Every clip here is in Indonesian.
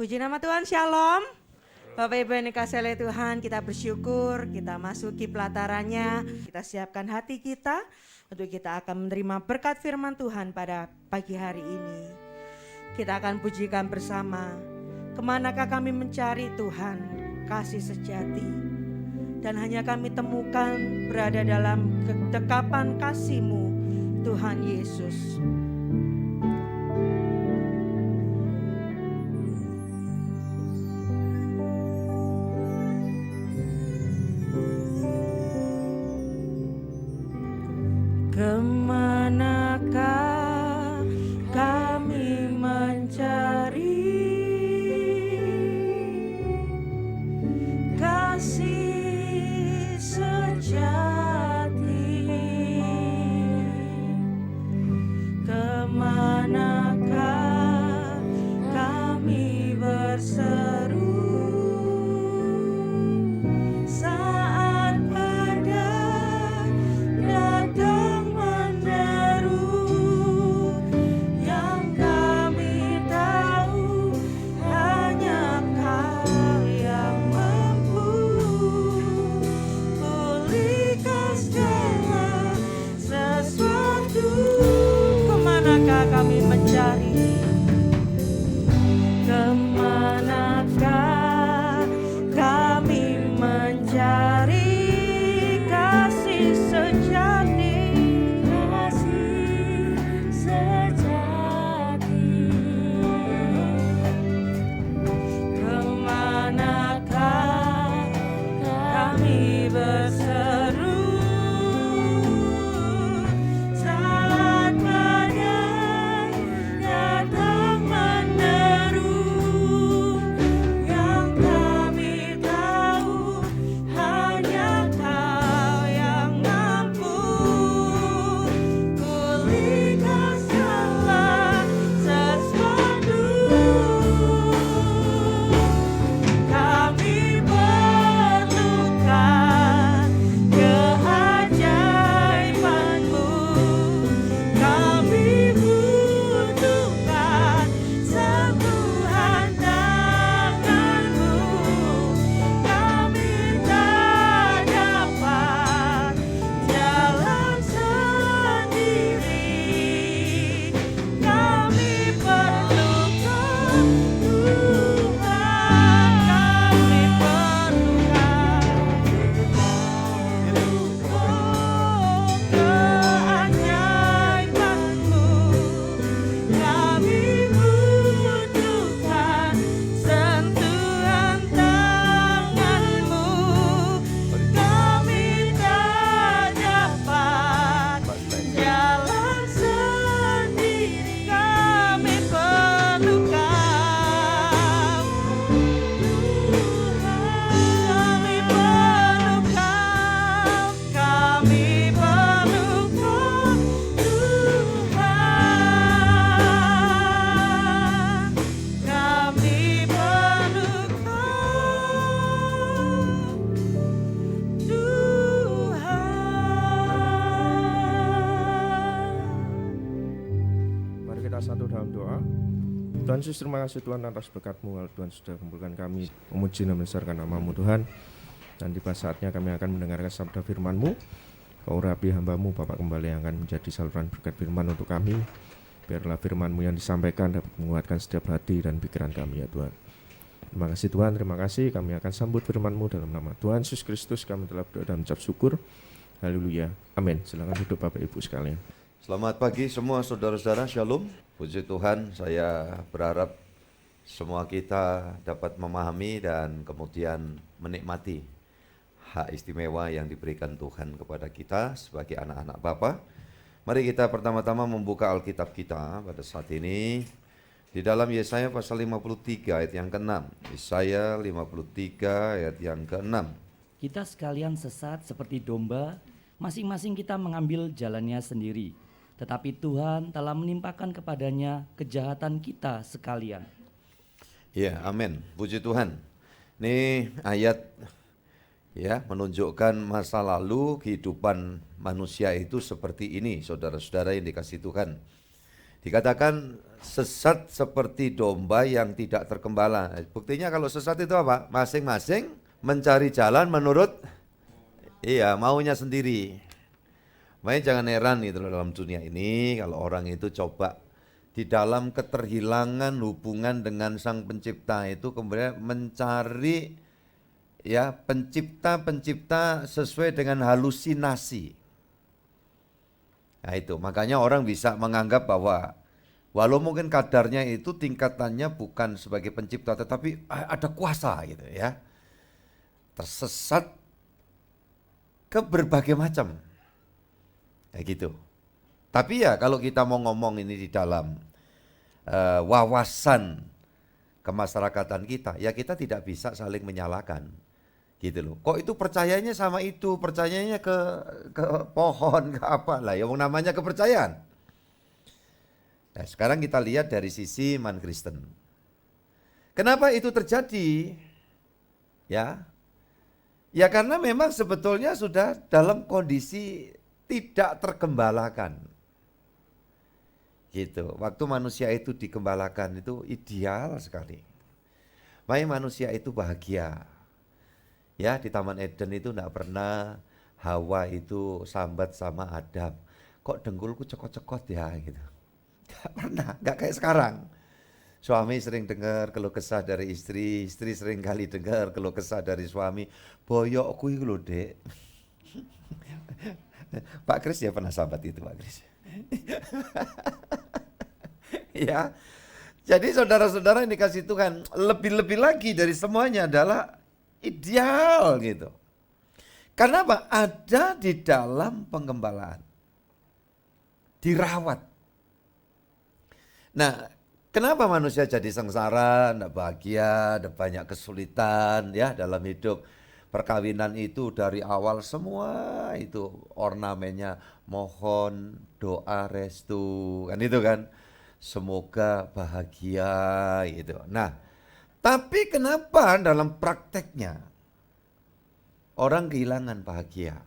Puji nama Tuhan, Shalom. Bapak Ibu yang dikasihi oleh Tuhan, kita bersyukur, kita masuki pelatarannya, kita siapkan hati kita untuk kita akan menerima berkat firman Tuhan pada pagi hari ini. Kita akan pujikan bersama, kemanakah kami mencari Tuhan, kasih sejati. Dan hanya kami temukan berada dalam kedekapan kasih-Mu, Tuhan Yesus. Kemanakah kami mencari kasih sejati? Kemanakah kami berseru saat badai datang menderu, yang kami tahu hanya Kau yang mampu pulihkan segala sesuatu. Kemanakah kami mencari? Kemanakah kami mencari kasih sejati? Kasih sejati. Kemanakah kami berseru saat badai datang menderu, yang kami tahu hanya Kau yang mampu pulihkan segala sesuatu. Kami perlukan keajaiban-Mu, kami butuhkan sentuhan tangan-Mu. Kami tak dapat jalan sendiri, kami perlukan Tuhan. Kami perlukan keajaiban-Mu, kami butuhkan sentuhan tangan-Mu. Kami tak dapat jalan sendiri, kami perlukan Tuhan. Kami perlukan Tuhan. Kami perlukan Tuhan. Mari kita satu dalam doa. Tuhan Yesus, terima kasih Tuhan atas berkat-Mu. Tuhan sudah kumpulkan kami memuji dan membesarkan nama-Mu Tuhan. Dan tiba saatnya kami akan mendengarkan sabda firman-Mu. Kau urapi hamba-Mu Bapak kembali yang akan menjadi saluran berkat firman untuk kami. Biarlah firman-Mu yang disampaikan dapat menguatkan setiap hati dan pikiran kami ya Tuhan. Terima kasih Tuhan, terima kasih. Kami akan sambut firman-Mu dalam nama Tuhan Yesus Kristus. Kami telah berdoa dan mengucap syukur. Haleluya, amin. Silakan duduk Bapak Ibu sekalian. Selamat pagi semua saudara-saudara, Shalom. Puji Tuhan, saya berharap semua kita dapat memahami dan kemudian menikmati hak istimewa yang diberikan Tuhan kepada kita sebagai anak-anak Bapa. Mari kita pertama-tama membuka Alkitab kita pada saat ini di dalam Yesaya pasal 53 ayat yang ke-6. Yesaya 53 ayat yang ke-6. Kita sekalian sesat seperti domba, masing-masing kita mengambil jalannya sendiri. Tetapi Tuhan telah menimpakan kepadanya kejahatan kita sekalian. Ya, amin. Puji Tuhan. Ini ayat ya menunjukkan masa lalu kehidupan manusia itu seperti ini, saudara-saudara yang dikasihi Tuhan. Dikatakan sesat seperti domba yang tidak tergembala. Buktinya kalau sesat itu apa? Masing-masing mencari jalan menurut maunya sendiri. Makanya jangan heran gitu dalam dunia ini kalau orang itu coba di dalam keterhilangan hubungan dengan Sang Pencipta itu kemudian mencari pencipta sesuai dengan halusinasi. Nah itu, makanya orang bisa menganggap bahwa walau mungkin kadarnya itu tingkatannya bukan sebagai pencipta tetapi ada kuasa gitu ya. Tersesat ke berbagai macam. Kayak gitu. Tapi ya kalau kita mau ngomong ini di dalam wawasan kemasyarakatan kita, ya kita tidak bisa saling menyalahkan. Gitu loh. Kok itu percayanya sama itu, percayanya ke pohon, ke apa lah, yang namanya kepercayaan. Nah, sekarang kita lihat dari sisi iman Kristen. Kenapa itu terjadi? Ya karena memang sebetulnya sudah dalam kondisi tidak tergembalakan. Gitu. Waktu manusia itu digembalakan itu ideal sekali. Makanya manusia itu bahagia. Ya di Taman Eden itu enggak pernah Hawa itu sambat sama Adam. Kok dengkulku cekot-cekot ya gitu. Enggak pernah, enggak kayak sekarang. Suami sering dengar keluh kesah dari istri sering kali dengar keluh kesah dari suami. Boyokku itu lho, Dek. Pak Kris ya pernah sambat itu, Pak Kris. Ya. Jadi saudara-saudara yang dikasih Tuhan, lebih-lebih lagi dari semuanya adalah ideal gitu. Karena apa? Ada di dalam penggembalaan. Dirawat. Nah, kenapa manusia jadi sengsara, tidak bahagia, ada banyak kesulitan ya dalam hidup. Perkawinan itu dari awal semua itu ornamennya mohon doa restu, kan itu kan. Semoga bahagia gitu. Nah, tapi kenapa dalam prakteknya orang kehilangan bahagia?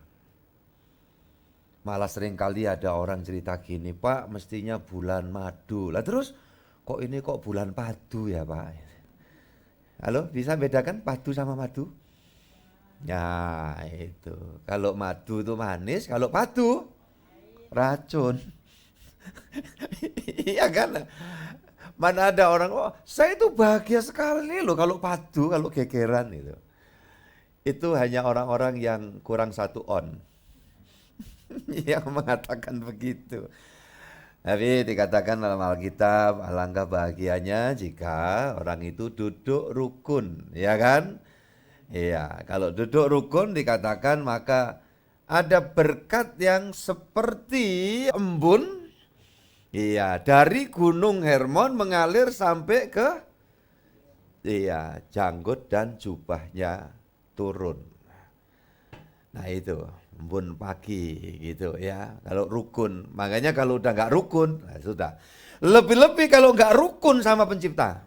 Malah seringkali ada orang cerita gini, Pak mestinya bulan madu. Lah terus kok bulan padu ya Pak? Halo, bisa bedakan padu sama madu? Ya itu, kalau madu itu manis, kalau padu racun. Iya kan? Mana ada orang, saya itu bahagia sekali loh kalau padu, kalau gegeran itu. Itu hanya orang-orang yang kurang satu on. Yang mengatakan begitu. Tapi dikatakan dalam Alkitab, alangkah bahagianya jika orang itu duduk rukun, ya kan? Iya, kalau duduk rukun dikatakan maka ada berkat yang seperti embun. Iya, dari Gunung Hermon mengalir sampai ke janggut dan jubahnya turun. Nah itu, embun pagi gitu ya. Kalau rukun, makanya kalau udah nggak rukun, nah sudah. Lebih-lebih kalau nggak rukun sama Pencipta.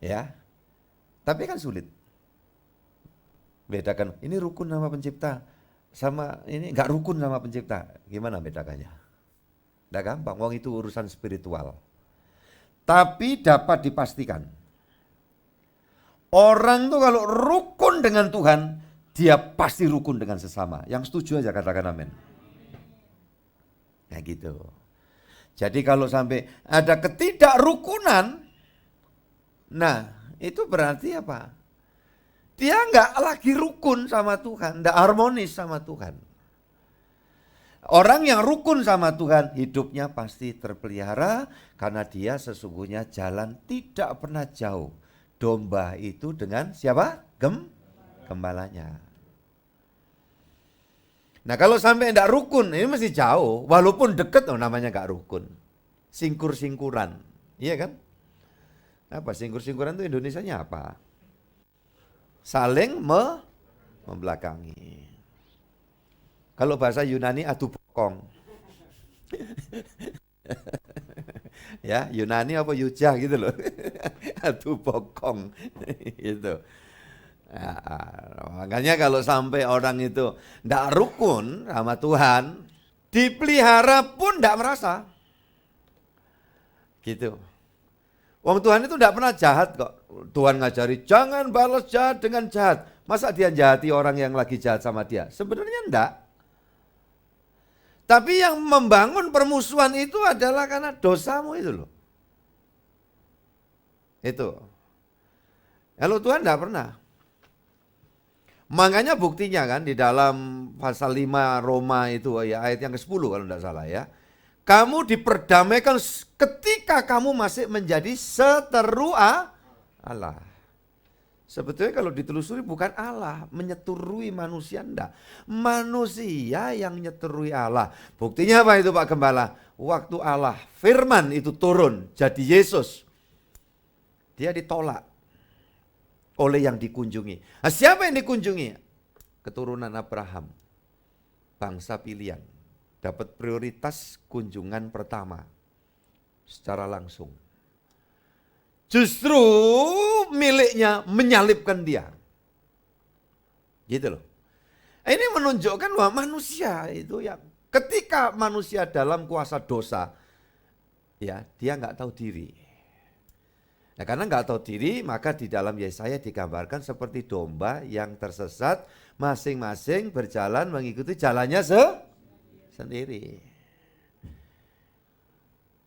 Ya, tapi kan sulit. Bedakan, ini rukun sama Pencipta. Sama ini nggak rukun sama Pencipta, gimana bedakannya? Nggak gampang, wong itu urusan spiritual. Tapi dapat dipastikan, orang tuh kalau rukun dengan Tuhan, dia pasti rukun dengan sesama. Yang setuju aja katakan amin. Ya gitu. Jadi kalau sampai ada ketidakrukunan, nah itu berarti apa? Dia nggak lagi rukun sama Tuhan, nggak harmonis sama Tuhan. Orang yang rukun sama Tuhan, hidupnya pasti terpelihara karena dia sesungguhnya jalan tidak pernah jauh. Domba itu dengan siapa? Gembalanya. Nah kalau sampai nggak rukun, ini masih jauh. Walaupun deket, namanya nggak rukun. Singkur-singkuran, iya kan? Apa singkur-singkuran itu Indonesianya apa? Saling membelakangi. Kalau bahasa Yunani adu bokong. Ya, Yunani apa Yuja gitu loh. Adu bokong gitu. Makanya kalau sampai orang itu tidak rukun sama Tuhan, dipelihara pun tidak merasa. Gitu. Wong Tuhan itu tidak pernah jahat kok. Tuhan ngajari jangan balas jahat dengan jahat. Masa dia jahati orang yang lagi jahat sama dia? Sebenarnya enggak. Tapi yang membangun permusuhan itu adalah karena dosamu itu loh. Itu. Kalau Tuhan enggak pernah. Makanya buktinya kan di dalam pasal 5 Roma itu ya ayat yang ke-10 kalau enggak salah ya. Kamu diperdamaikan ketika kamu masih menjadi seteru Allah. Sebetulnya kalau ditelusuri bukan Allah menyeturui manusia, enggak. Manusia yang menyeturui Allah. Buktinya apa itu Pak Gembala? Waktu Allah firman itu turun jadi Yesus. Dia ditolak oleh yang dikunjungi. Nah, siapa yang dikunjungi? Keturunan Abraham. Bangsa pilihan. Dapat prioritas kunjungan pertama. Secara langsung. Justru miliknya menyalibkan dia. Gitu loh. Ini menunjukkan bahwa manusia itu ya ketika manusia dalam kuasa dosa, ya dia nggak tahu diri. Nah, karena nggak tahu diri, maka di dalam Yesaya digambarkan seperti domba yang tersesat, masing-masing berjalan mengikuti jalannya sendiri.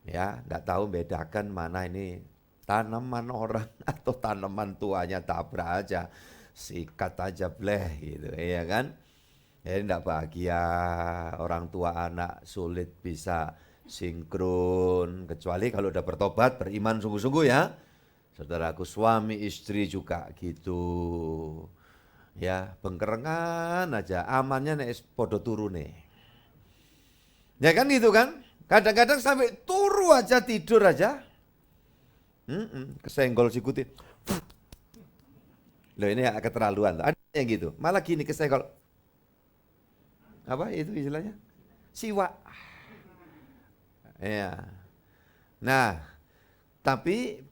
Ya, nggak tahu bedakan mana ini tanaman orang atau tanaman tuanya, tabrak aja, sikat aja bleh gitu, ya kan? Jadi enggak bahagia, orang tua anak sulit bisa sinkron, kecuali kalau udah bertobat, beriman sungguh-sungguh ya. Saudaraku, suami istri juga gitu. Ya, bengkerengan aja, amannya nek podo turune. Ya kan gitu kan? Kadang-kadang sampai turu aja, tidur aja. Kesenggol sikutin. Loh ini keterlaluan. Ada yang gitu. Malah gini kesenggol. Apa itu istilahnya? Siwak. Ya. Nah, tapi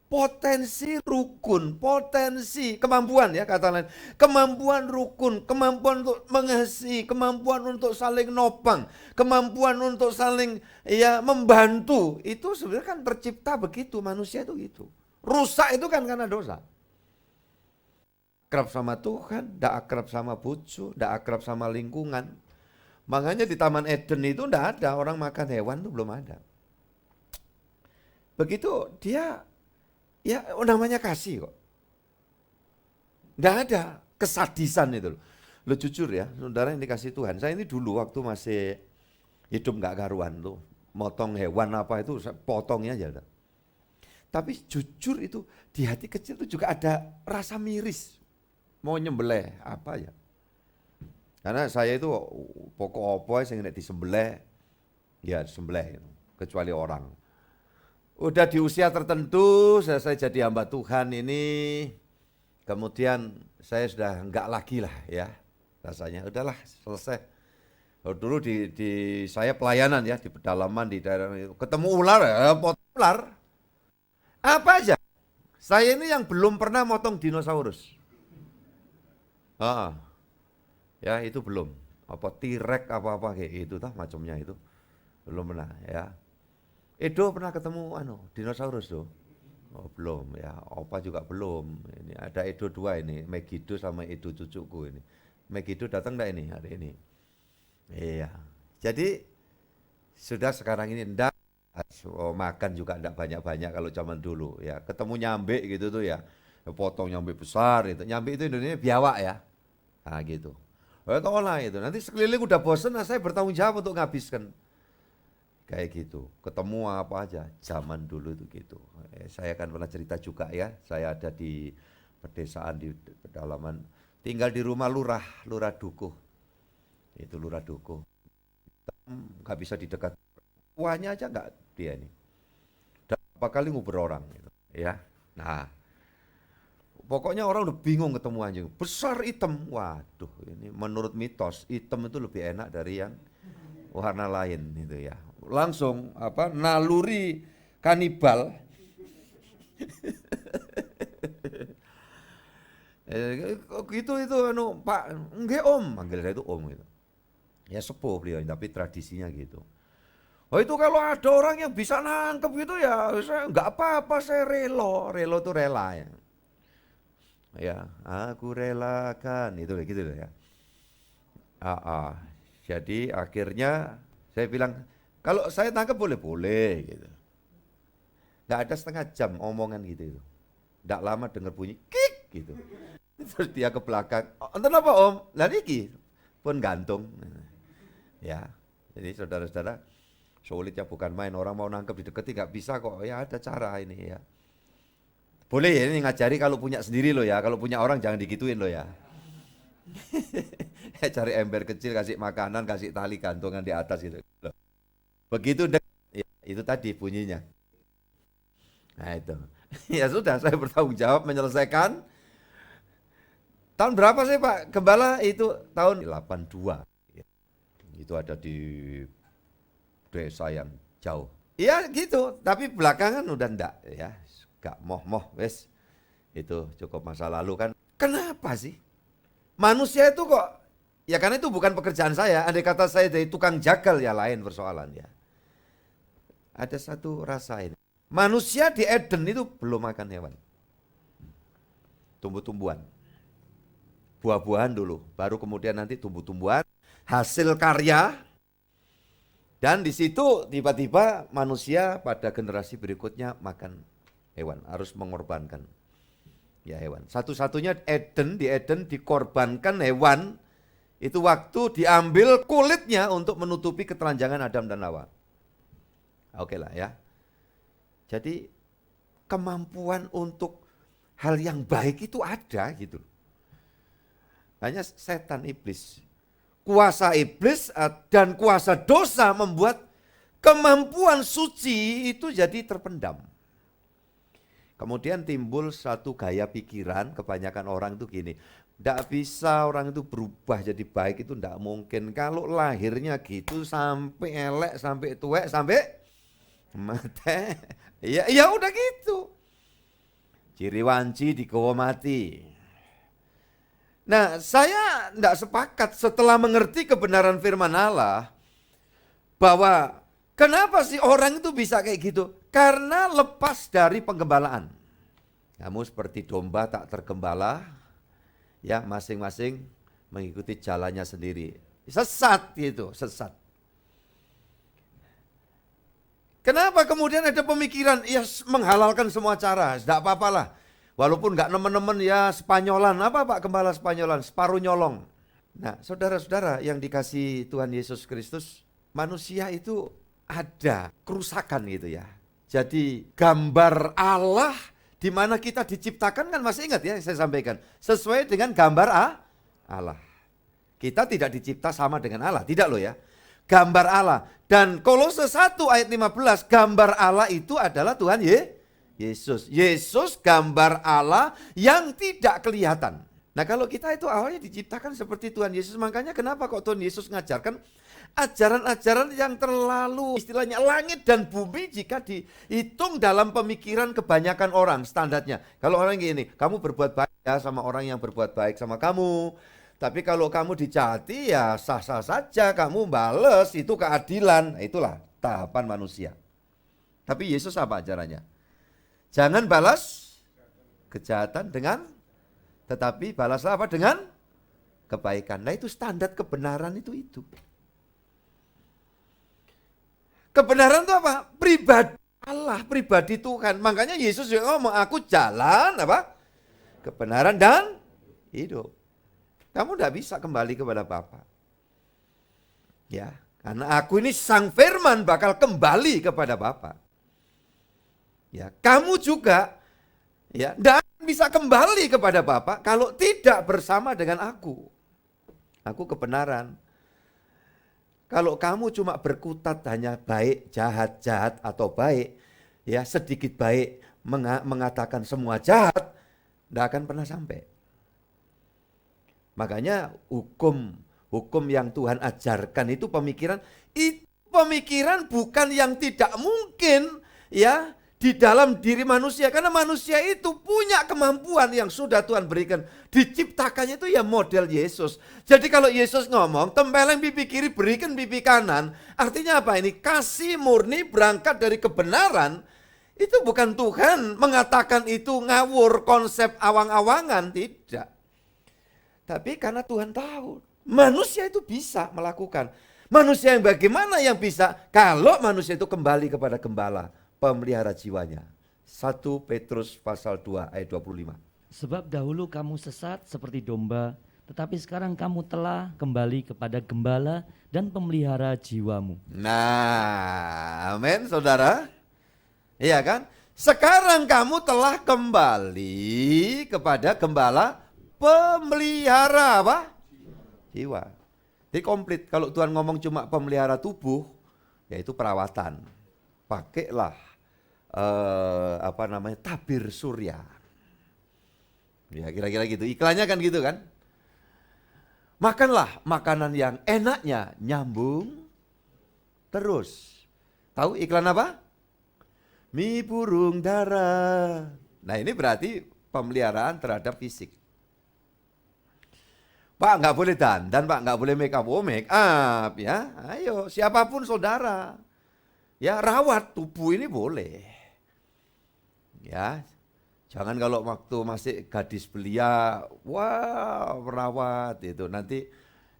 potensi rukun, potensi kemampuan ya kata lain. Kemampuan rukun, kemampuan untuk mengasihi, kemampuan untuk saling nopang, kemampuan untuk saling ya membantu. Itu sebenarnya kan tercipta begitu, manusia itu gitu. Rusak itu kan karena dosa. Akrab sama Tuhan, tidak akrab sama bucu, tidak akrab sama lingkungan. Makanya di Taman Eden itu tidak ada orang makan hewan, itu belum ada. Begitu dia ya namanya kasih kok. Nggak ada kesadisan itu loh. Lo jujur ya, saudara yang dikasih Tuhan. Saya ini dulu waktu masih hidup nggak karuan tuh. Motong hewan apa itu, potongnya aja. Tapi jujur itu di hati kecil itu juga ada rasa miris. Mau nyembelih apa ya. Karena saya itu pokok apa yang disembelih, ya disembelih. Kecuali orang. Udah di usia tertentu, saya jadi hamba Tuhan ini, kemudian saya sudah enggak lagi lah ya, rasanya udahlah selesai. Dulu di saya pelayanan ya, di pedalaman, di daerah itu, ketemu ular ya, potong ular. Apa aja, saya ini yang belum pernah motong dinosaurus. Ya itu belum, apa T-Rex apa-apa kayak gitu, macamnya itu, belum pernah ya. Edo pernah ketemu dinosaurus tuh? Oh belum ya, Opa juga belum. Ini ada Edo 2 ini, Megiddo sama Edo cucuku ini. Megiddo datang enggak ini hari ini? Iya. Jadi sudah sekarang ini enggak makan juga enggak banyak-banyak kalau zaman dulu ya. Ketemu nyambe gitu tuh ya. Potong nyambe besar itu. Nyambe itu Indonesia biawak ya. Nah gitu. Tolong itu. Nanti sekeliling udah bosen, nah saya bertanggung jawab untuk nghabiskan. Kayak gitu, ketemu apa aja, zaman dulu itu gitu. Saya kan pernah cerita juga ya, saya ada di pedesaan di pedalaman, tinggal di rumah lurah Dukuh. Itu lurah Dukuh. Nggak bisa didekat. Tuanya aja nggak dia ini. Dan berapa kali nguber orang gitu, ya. Nah, pokoknya orang udah bingung ketemu anjing. Besar hitam, waduh ini menurut mitos, hitam itu lebih enak dari yang warna lain itu ya. Langsung naluri kanibal gitu itu Pak nggih Om, manggil saya itu Om gitu. Ya sepuh beliau, tapi tradisinya gitu. Oh itu kalau ada orang yang bisa nangkep gitu ya, saya nggak apa-apa, saya relo itu rela ya. Ya, aku relakan itu gitu loh ya. Jadi akhirnya saya bilang, kalau saya tangkap boleh-boleh gitu. Nggak ada setengah jam omongan gitu. Nggak lama dengar bunyi kik gitu. Terus dia ke belakang, "Enten apa om?" Lah niki pun gantung. Ya, jadi saudara-saudara, sulit ya, bukan main. Orang mau nangkep dideketi nggak bisa kok. Ya ada cara ini ya. Boleh ya ini ngajari kalau punya sendiri loh ya. Kalau punya orang jangan digituin loh ya. Cari ember kecil, kasih makanan, kasih tali gantungan di atas gitu. Begitu ya, itu tadi bunyinya. Nah itu. Ya sudah, saya bertanggung jawab menyelesaikan. Tahun berapa sih Pak Gembala? Itu tahun 82. Itu ada di desa yang jauh. Iya gitu, tapi belakangan udah enggak ya. Gak moh-moh wes. Itu cukup masa lalu kan. Kenapa sih? Manusia itu kok, ya karena itu bukan pekerjaan saya. Andai kata saya dari tukang jagal ya lain persoalan ya. Ada satu rasa ini. Manusia di Eden itu belum makan hewan. Tumbuh-tumbuhan. Buah-buahan dulu, baru kemudian nanti tumbuh-tumbuhan, hasil karya. Dan di situ tiba-tiba manusia pada generasi berikutnya makan hewan, harus mengorbankan ya hewan. Satu-satunya di Eden dikorbankan hewan, itu waktu diambil kulitnya untuk menutupi ketelanjangan Adam dan Hawa. Oke lah ya. Jadi kemampuan untuk hal yang baik itu ada gitu. Hanya setan iblis, kuasa iblis dan kuasa dosa membuat kemampuan suci itu jadi terpendam. Kemudian timbul satu gaya pikiran, kebanyakan orang itu gini, tidak bisa orang itu berubah jadi baik, itu tidak mungkin. Kalau lahirnya gitu sampai elek, sampai tuwek, sampai mati, ya udah gitu. Ciri wanci digawa mati. Nah, saya tidak sepakat setelah mengerti kebenaran firman Allah bahwa kenapa sih orang itu bisa kayak gitu? Karena lepas dari penggembalaan. Kamu seperti domba tak tergembala, ya masing-masing mengikuti jalannya sendiri. Sesat gitu, sesat. Kenapa kemudian ada pemikiran, ya menghalalkan semua cara, tidak apa-apalah. Walaupun nggak nemen-nemen ya Spanyolan, apa Pak Gembala Spanyolan, separuh nyolong. Nah saudara-saudara yang dikasih Tuhan Yesus Kristus, manusia itu ada kerusakan gitu ya. Jadi gambar Allah di mana kita diciptakan kan masih ingat ya saya sampaikan. Sesuai dengan gambar Allah. Kita tidak dicipta sama dengan Allah, tidak loh ya. Gambar Allah. Dan Kolose 1 ayat 15, gambar Allah itu adalah Tuhan Yesus. Yesus gambar Allah yang tidak kelihatan. Nah kalau kita itu awalnya diciptakan seperti Tuhan Yesus, makanya kenapa kok Tuhan Yesus ngajarkan ajaran-ajaran yang terlalu istilahnya langit dan bumi jika dihitung dalam pemikiran kebanyakan orang standarnya. Kalau orang gini, kamu berbuat baik ya sama orang yang berbuat baik sama kamu. Tapi kalau kamu dicati ya sah-sah saja, kamu bales, itu keadilan. Nah, itulah tahapan manusia. Tapi Yesus apa ajarannya? Jangan balas kejahatan tetapi balaslah apa? Dengan kebaikan. Nah itu standar kebenaran itu. Kebenaran itu apa? Pribadi Allah, pribadi Tuhan. Makanya Yesus juga ngomong, aku jalan apa? Kebenaran dan hidup. Kamu tidak bisa kembali kepada Bapa. Ya, karena aku ini sang firman bakal kembali kepada Bapa. Ya, kamu juga ya tidak bisa kembali kepada Bapa kalau tidak bersama dengan aku. Aku kebenaran. Kalau kamu cuma berkutat hanya baik, jahat, jahat atau baik, ya sedikit baik mengatakan semua jahat, tidak akan pernah sampai. Makanya hukum yang Tuhan ajarkan itu pemikiran bukan yang tidak mungkin ya di dalam diri manusia. Karena manusia itu punya kemampuan yang sudah Tuhan berikan. Diciptakannya itu ya model Yesus. Jadi kalau Yesus ngomong, tempeleng pipi kiri, berikan pipi kanan. Artinya apa ini? Kasih murni berangkat dari kebenaran. Itu bukan Tuhan mengatakan itu ngawur, konsep awang-awangan. Tidak. Tapi karena Tuhan tahu, manusia itu bisa melakukan. Manusia yang bagaimana yang bisa? Kalau manusia itu kembali kepada gembala, pemelihara jiwanya. 1 Petrus pasal 2 ayat 25. Sebab dahulu kamu sesat seperti domba, tetapi sekarang kamu telah kembali kepada gembala dan pemelihara jiwamu. Nah, amin saudara. Iya kan? Sekarang kamu telah kembali kepada gembala pemelihara apa? Jiwa. Jadi komplit. Kalau Tuhan ngomong cuma pemelihara tubuh, yaitu perawatan. Pakailah tabir surya. Ya kira-kira gitu. Iklannya kan gitu kan. Makanlah makanan yang enaknya nyambung terus. Tahu iklan apa? Mie burung dara. Nah ini berarti pemeliharaan terhadap fisik. Pak nggak boleh dandan, Pak nggak boleh make up, ya. Ayo siapapun saudara, ya rawat tubuh ini boleh. Ya, jangan kalau waktu masih gadis belia, wah merawat itu nanti.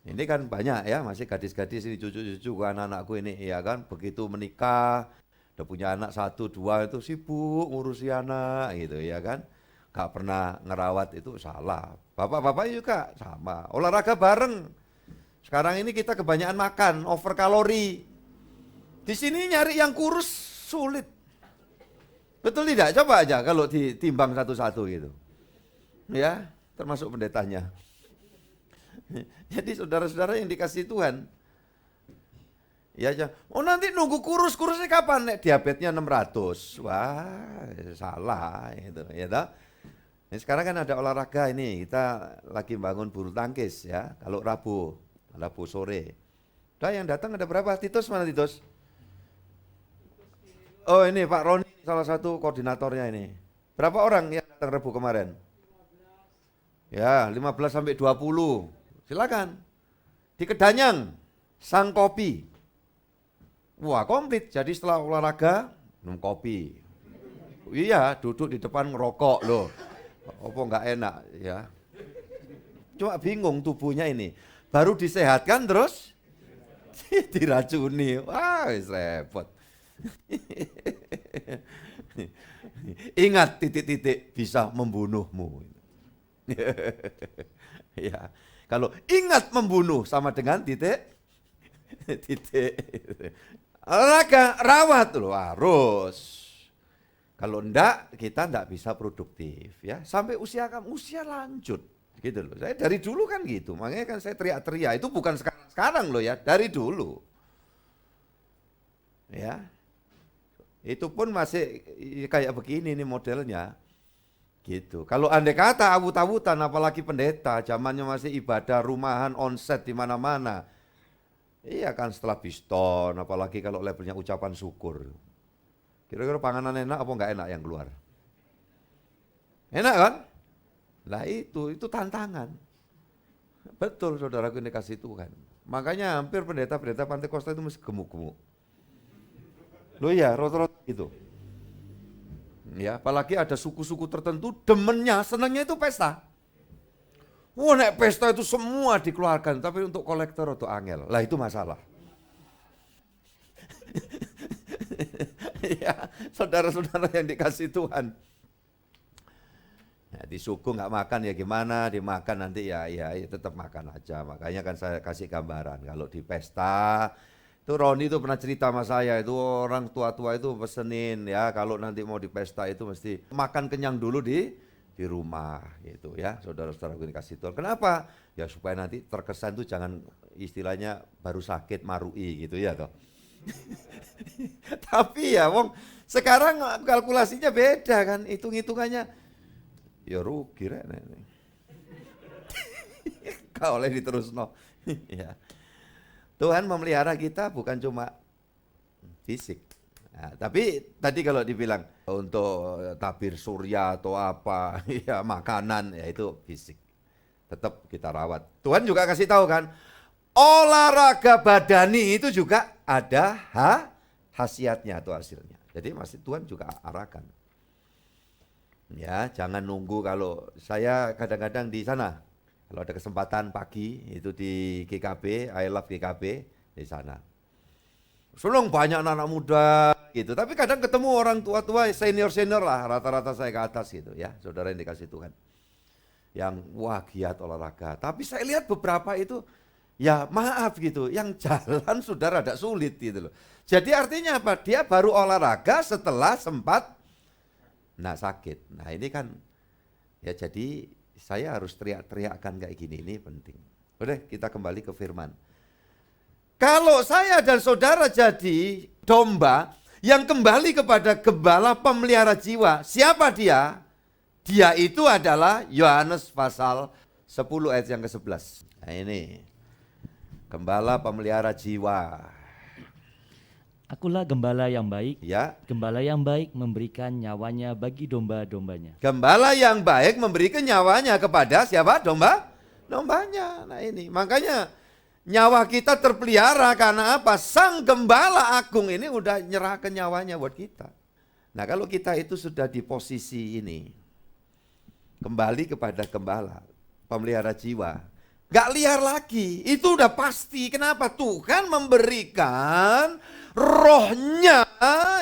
Ini kan banyak ya masih gadis-gadis ini cucu-cucu anak-anakku ini ya kan begitu menikah, udah punya anak 1, 2 itu sibuk ngurusi anak gitu ya kan. Gak pernah ngerawat itu salah. Bapak-bapak juga sama. Olahraga bareng. Sekarang ini kita kebanyakan makan, over kalori. Di sini nyari yang kurus sulit. Betul tidak? Coba aja kalau ditimbang satu-satu gitu. Ya, termasuk pendetanya. Jadi saudara-saudara yang dikasih Tuhan. Ya, oh nanti nunggu kurusnya kapan? Nek diabetesnya 600. Wah, salah itu, ya toh. Nah, sekarang kan ada olahraga ini, kita lagi bangun bulu tangkis ya, kalau Rabu sore. Udah yang datang ada berapa? Titus mana Titus? Oh ini Pak Roni salah satu koordinatornya ini. Berapa orang yang datang Rabu kemarin? Ya 15 sampai 20. Silakan. Di Kedanyang, Sang Kopi. Wah komplit, jadi setelah olahraga minum kopi. Iya duduk di depan ngerokok loh. Apa enggak enak ya. Cuma bingung tubuhnya ini. Baru disehatkan terus diracuni. Wah, repot. Ingat titik-titik bisa membunuhmu. Ya. Kalau ingat membunuh sama dengan titik. Olahraga rawat loh harus. Kalau enggak, kita enggak bisa produktif ya. Sampai usia lanjut gitu loh. Saya dari dulu kan gitu. Makanya kan saya teriak-teriak. Itu bukan sekarang loh ya, dari dulu. Ya. Itu pun masih kayak begini nih modelnya. Gitu. Kalau andai kata awut-awutan apalagi pendeta, zamannya masih ibadah rumahan onset di mana-mana. Iya kan setelah biston, apalagi kalau levelnya ucapan syukur. Kira-kira panganan enak apa enggak enak yang keluar? Enak kan? Nah itu tantangan. Betul saudaraku ini kasih Tuhan. Makanya hampir pendeta-pendeta Pantai Kosta itu mesti gemuk-gemuk. Loh iya, rata-rata gitu. Ya, apalagi ada suku-suku tertentu demennya, senangnya itu pesta. Wah, nek pesta itu semua dikeluarkan, tapi untuk kolektor atau angel. Lah itu masalah. Ya, saudara-saudara yang dikasih Tuhan. Ya, di suku nggak makan ya gimana, dimakan nanti ya tetap makan aja. Makanya kan saya kasih gambaran kalau di pesta itu Roni itu pernah cerita sama saya itu orang tua-tua itu pesenin ya kalau nanti mau di pesta itu mesti makan kenyang dulu di rumah gitu ya saudara-saudara gue dikasih Tuhan. Kenapa? Ya supaya nanti terkesan itu jangan istilahnya baru sakit marui gitu ya toh. Tapi ya wong sekarang kalkulasinya beda kan, hitung-hitungannya ya rugi rek. Kau oleh diterusno. Ya. Tuhan memelihara kita bukan cuma fisik. Nah, tapi tadi kalau dibilang untuk tabir surya atau apa, ya makanan, ya itu fisik. Tetap kita rawat. Tuhan juga kasih tahu kan, olahraga badani itu juga ada khasiatnya atau hasilnya. Jadi masih Tuhan juga arahkan. Ya, jangan nunggu. Kalau saya kadang-kadang di sana, kalau ada kesempatan pagi itu di GKB, I Love GKB di sana. Senang banyak anak-anak muda gitu, tapi kadang ketemu orang tua-tua, senior-senior lah, rata-rata saya ke atas gitu ya, saudara yang dikasih Tuhan. Yang wah giat olahraga, tapi saya lihat beberapa itu ya maaf gitu, yang jalan sudah rada sulit gitu loh. Jadi artinya apa? Dia baru olahraga setelah sempat sakit. Nah ini kan ya, jadi saya harus teriak-teriakkan kayak gini, ini penting. Udah, kita kembali ke firman. Kalau saya dan saudara jadi domba yang kembali kepada gembala pemelihara jiwa, siapa dia? Dia itu adalah Yohanes pasal 10 ayat yang ke-11. Nah ini, gembala pemelihara jiwa. Akulah gembala yang baik. Ya. Gembala yang baik memberikan nyawanya bagi domba-dombanya. Gembala yang baik memberikan nyawanya kepada siapa? Dombanya. Nah ini, makanya nyawa kita terpelihara karena apa? Sang gembala agung ini udah nyerahkan nyawanya buat kita. Nah kalau kita itu sudah di posisi ini, kembali kepada gembala, pemelihara jiwa, gak liar lagi, itu udah pasti. Kenapa? Tuhan memberikan rohnya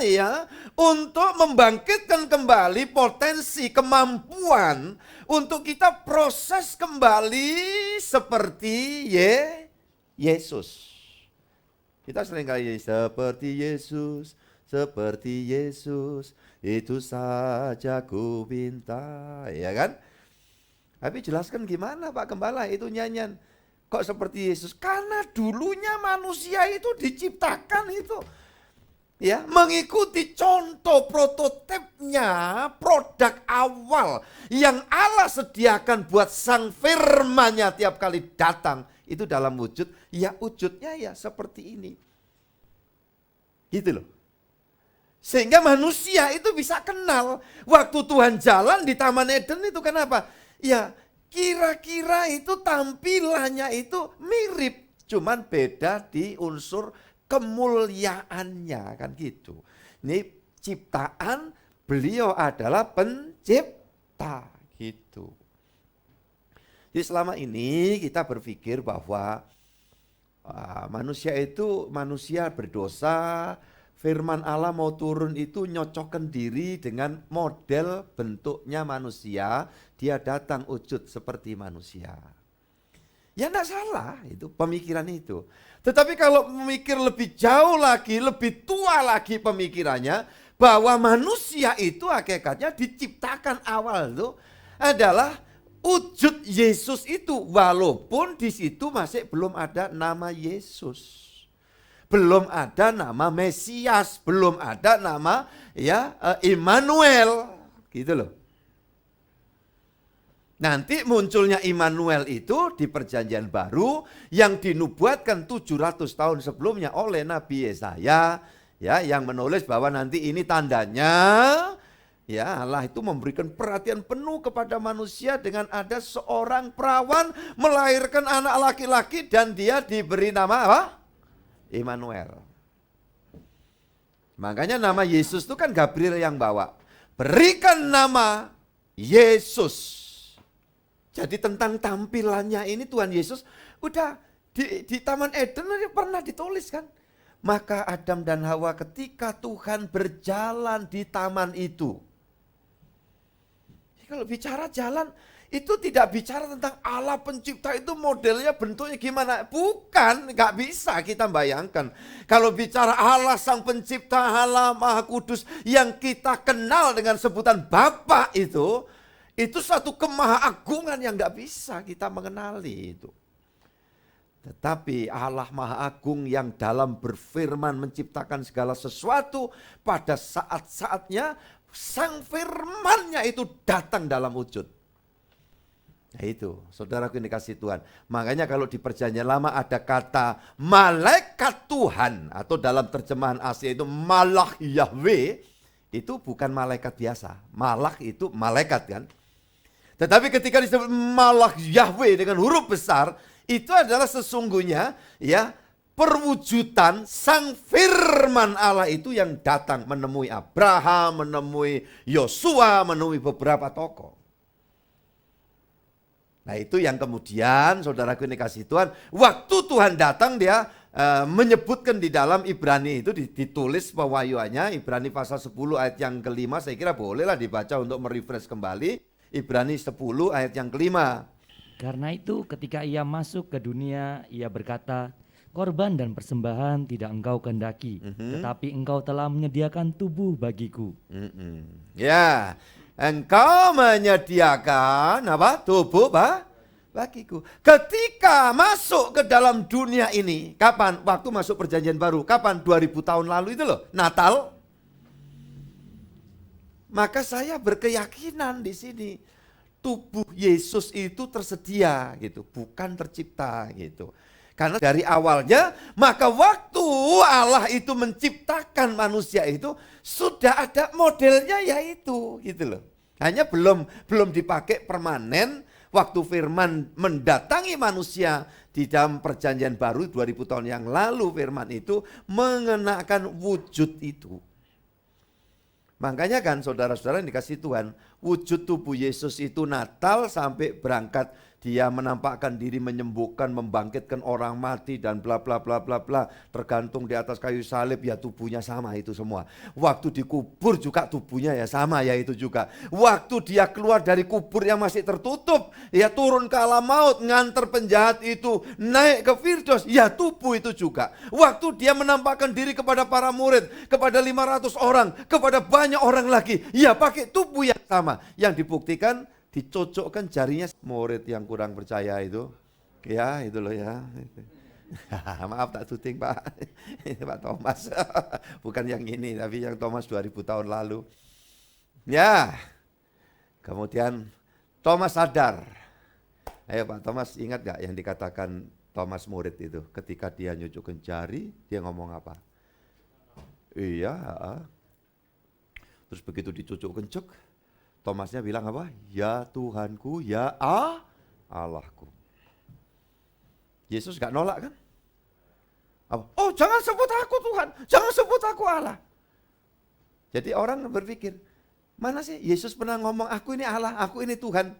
ya untuk membangkitkan kembali potensi, kemampuan untuk kita proses kembali seperti Yesus. Kita sering kali seperti Yesus, itu saja ku minta, ya kan? Tapi jelaskan gimana Pak Gembala itu nyanyian. Kok seperti Yesus? Karena dulunya manusia itu diciptakan itu ya mengikuti contoh prototipnya, produk awal yang Allah sediakan buat sang firman-Nya tiap kali datang. Itu dalam wujud, ya wujudnya ya seperti ini. Gitu loh. Sehingga manusia itu bisa kenal. Waktu Tuhan jalan di Taman Eden itu kenapa? Ya kira-kira itu tampilannya itu mirip. Cuman beda di unsur kemuliaannya kan gitu. Ini ciptaan, beliau adalah pencipta gitu. Jadi selama ini kita berpikir bahwa manusia itu manusia berdosa, firman Allah mau turun itu nyocokkan diri dengan model bentuknya manusia, dia datang wujud seperti manusia. Ya enggak salah itu pemikiran itu. Tetapi kalau memikir lebih jauh lagi, lebih tua lagi pemikirannya, bahwa manusia itu hakikatnya diciptakan awal itu adalah wujud Yesus itu, walaupun di situ masih belum ada nama Yesus. Belum ada nama Mesias, belum ada nama ya Immanuel, gitu loh. Nanti munculnya Immanuel itu di perjanjian baru yang dinubuatkan 700 tahun sebelumnya oleh Nabi Yesaya ya, yang menulis bahwa nanti ini tandanya ya Allah itu memberikan perhatian penuh kepada manusia dengan ada seorang perawan melahirkan anak laki-laki dan dia diberi nama apa? Immanuel. Makanya nama Yesus itu kan Gabriel yang bawa. Berikan nama Yesus. Jadi tentang tampilannya ini Tuhan Yesus udah di Taman Eden pernah ditulis kan. Maka Adam dan Hawa ketika Tuhan berjalan di taman itu. Kalau bicara jalan itu tidak bicara tentang Allah pencipta itu modelnya bentuknya gimana. Bukan, gak bisa kita bayangkan. Kalau bicara Allah sang pencipta, Allah Maha Kudus yang kita kenal dengan sebutan Bapa itu satu kemahaagungan yang gak bisa kita mengenali itu. Tetapi Allah Maha Agung yang dalam berfirman menciptakan segala sesuatu pada saat-saatnya sang firman-Nya itu datang dalam wujud. Nah itu, saudaraku yang dikasih Tuhan. Makanya kalau di Perjanjian Lama ada kata malaikat Tuhan, atau dalam terjemahan Asia itu Malach Yahweh, itu bukan malaikat biasa. Malach itu malaikat kan. Tetapi ketika disebut Malach Yahweh dengan huruf besar, itu adalah sesungguhnya ya perwujudan sang firman Allah itu yang datang menemui Abraham, menemui Yosua, menemui beberapa tokoh. Nah itu yang kemudian saudaraku ini kasih Tuhan, waktu Tuhan datang dia menyebutkan di dalam Ibrani itu ditulis pewahyuannya, Ibrani pasal 10 ayat yang kelima, saya kira bolehlah dibaca untuk merefresh kembali, Ibrani 10 ayat yang kelima. Karena itu ketika ia masuk ke dunia, ia berkata, korban dan persembahan tidak engkau kehendaki, tetapi engkau telah menyediakan tubuh bagiku. Ya, engkau menyediakan apa? Tubuh bagiku. Ketika masuk ke dalam dunia ini, kapan? Waktu masuk perjanjian baru. Kapan? 2000 tahun lalu itu loh, Natal. Maka saya berkeyakinan di sini tubuh Yesus itu tersedia gitu, bukan tercipta gitu. Karena dari awalnya, maka waktu Allah itu menciptakan manusia itu sudah ada modelnya yaitu gitu loh. Hanya belum dipakai permanen waktu firman mendatangi manusia di dalam perjanjian baru 2000 tahun yang lalu, firman itu mengenakan wujud itu. Makanya kan saudara-saudara yang dikasih Tuhan, wujud tubuh Yesus itu Natal sampai berangkat dia menampakkan diri, menyembuhkan, membangkitkan orang mati dan bla bla bla bla bla, tergantung di atas kayu salib, ya tubuhnya sama itu semua. Waktu dikubur juga tubuhnya ya sama ya itu juga. Waktu dia keluar dari kubur yang masih tertutup, ya turun ke alam maut, nganter penjahat itu naik ke Firdaus, ya tubuh itu juga. Waktu dia menampakkan diri kepada para murid, kepada 500 orang, kepada banyak orang lagi, ya pakai tubuh yang sama. Yang dibuktikan dicocokkan jarinya, murid yang kurang percaya itu, ya itu loh ya. Maaf tak syuting Pak, Pak Thomas, bukan yang ini tapi yang Thomas 2000 tahun lalu. Ya, kemudian Thomas sadar. Ayo Pak Thomas, ingat gak yang dikatakan Thomas murid itu, ketika dia nyucukkan jari, dia ngomong apa? Iya, terus begitu dicucukkan cek, Thomasnya bilang apa? Ya Tuhanku, ya Allahku. Yesus gak nolak kan? Apa? Oh jangan sebut aku Tuhan, jangan sebut aku Allah. Jadi orang berpikir, mana sih Yesus pernah ngomong aku ini Allah, aku ini Tuhan.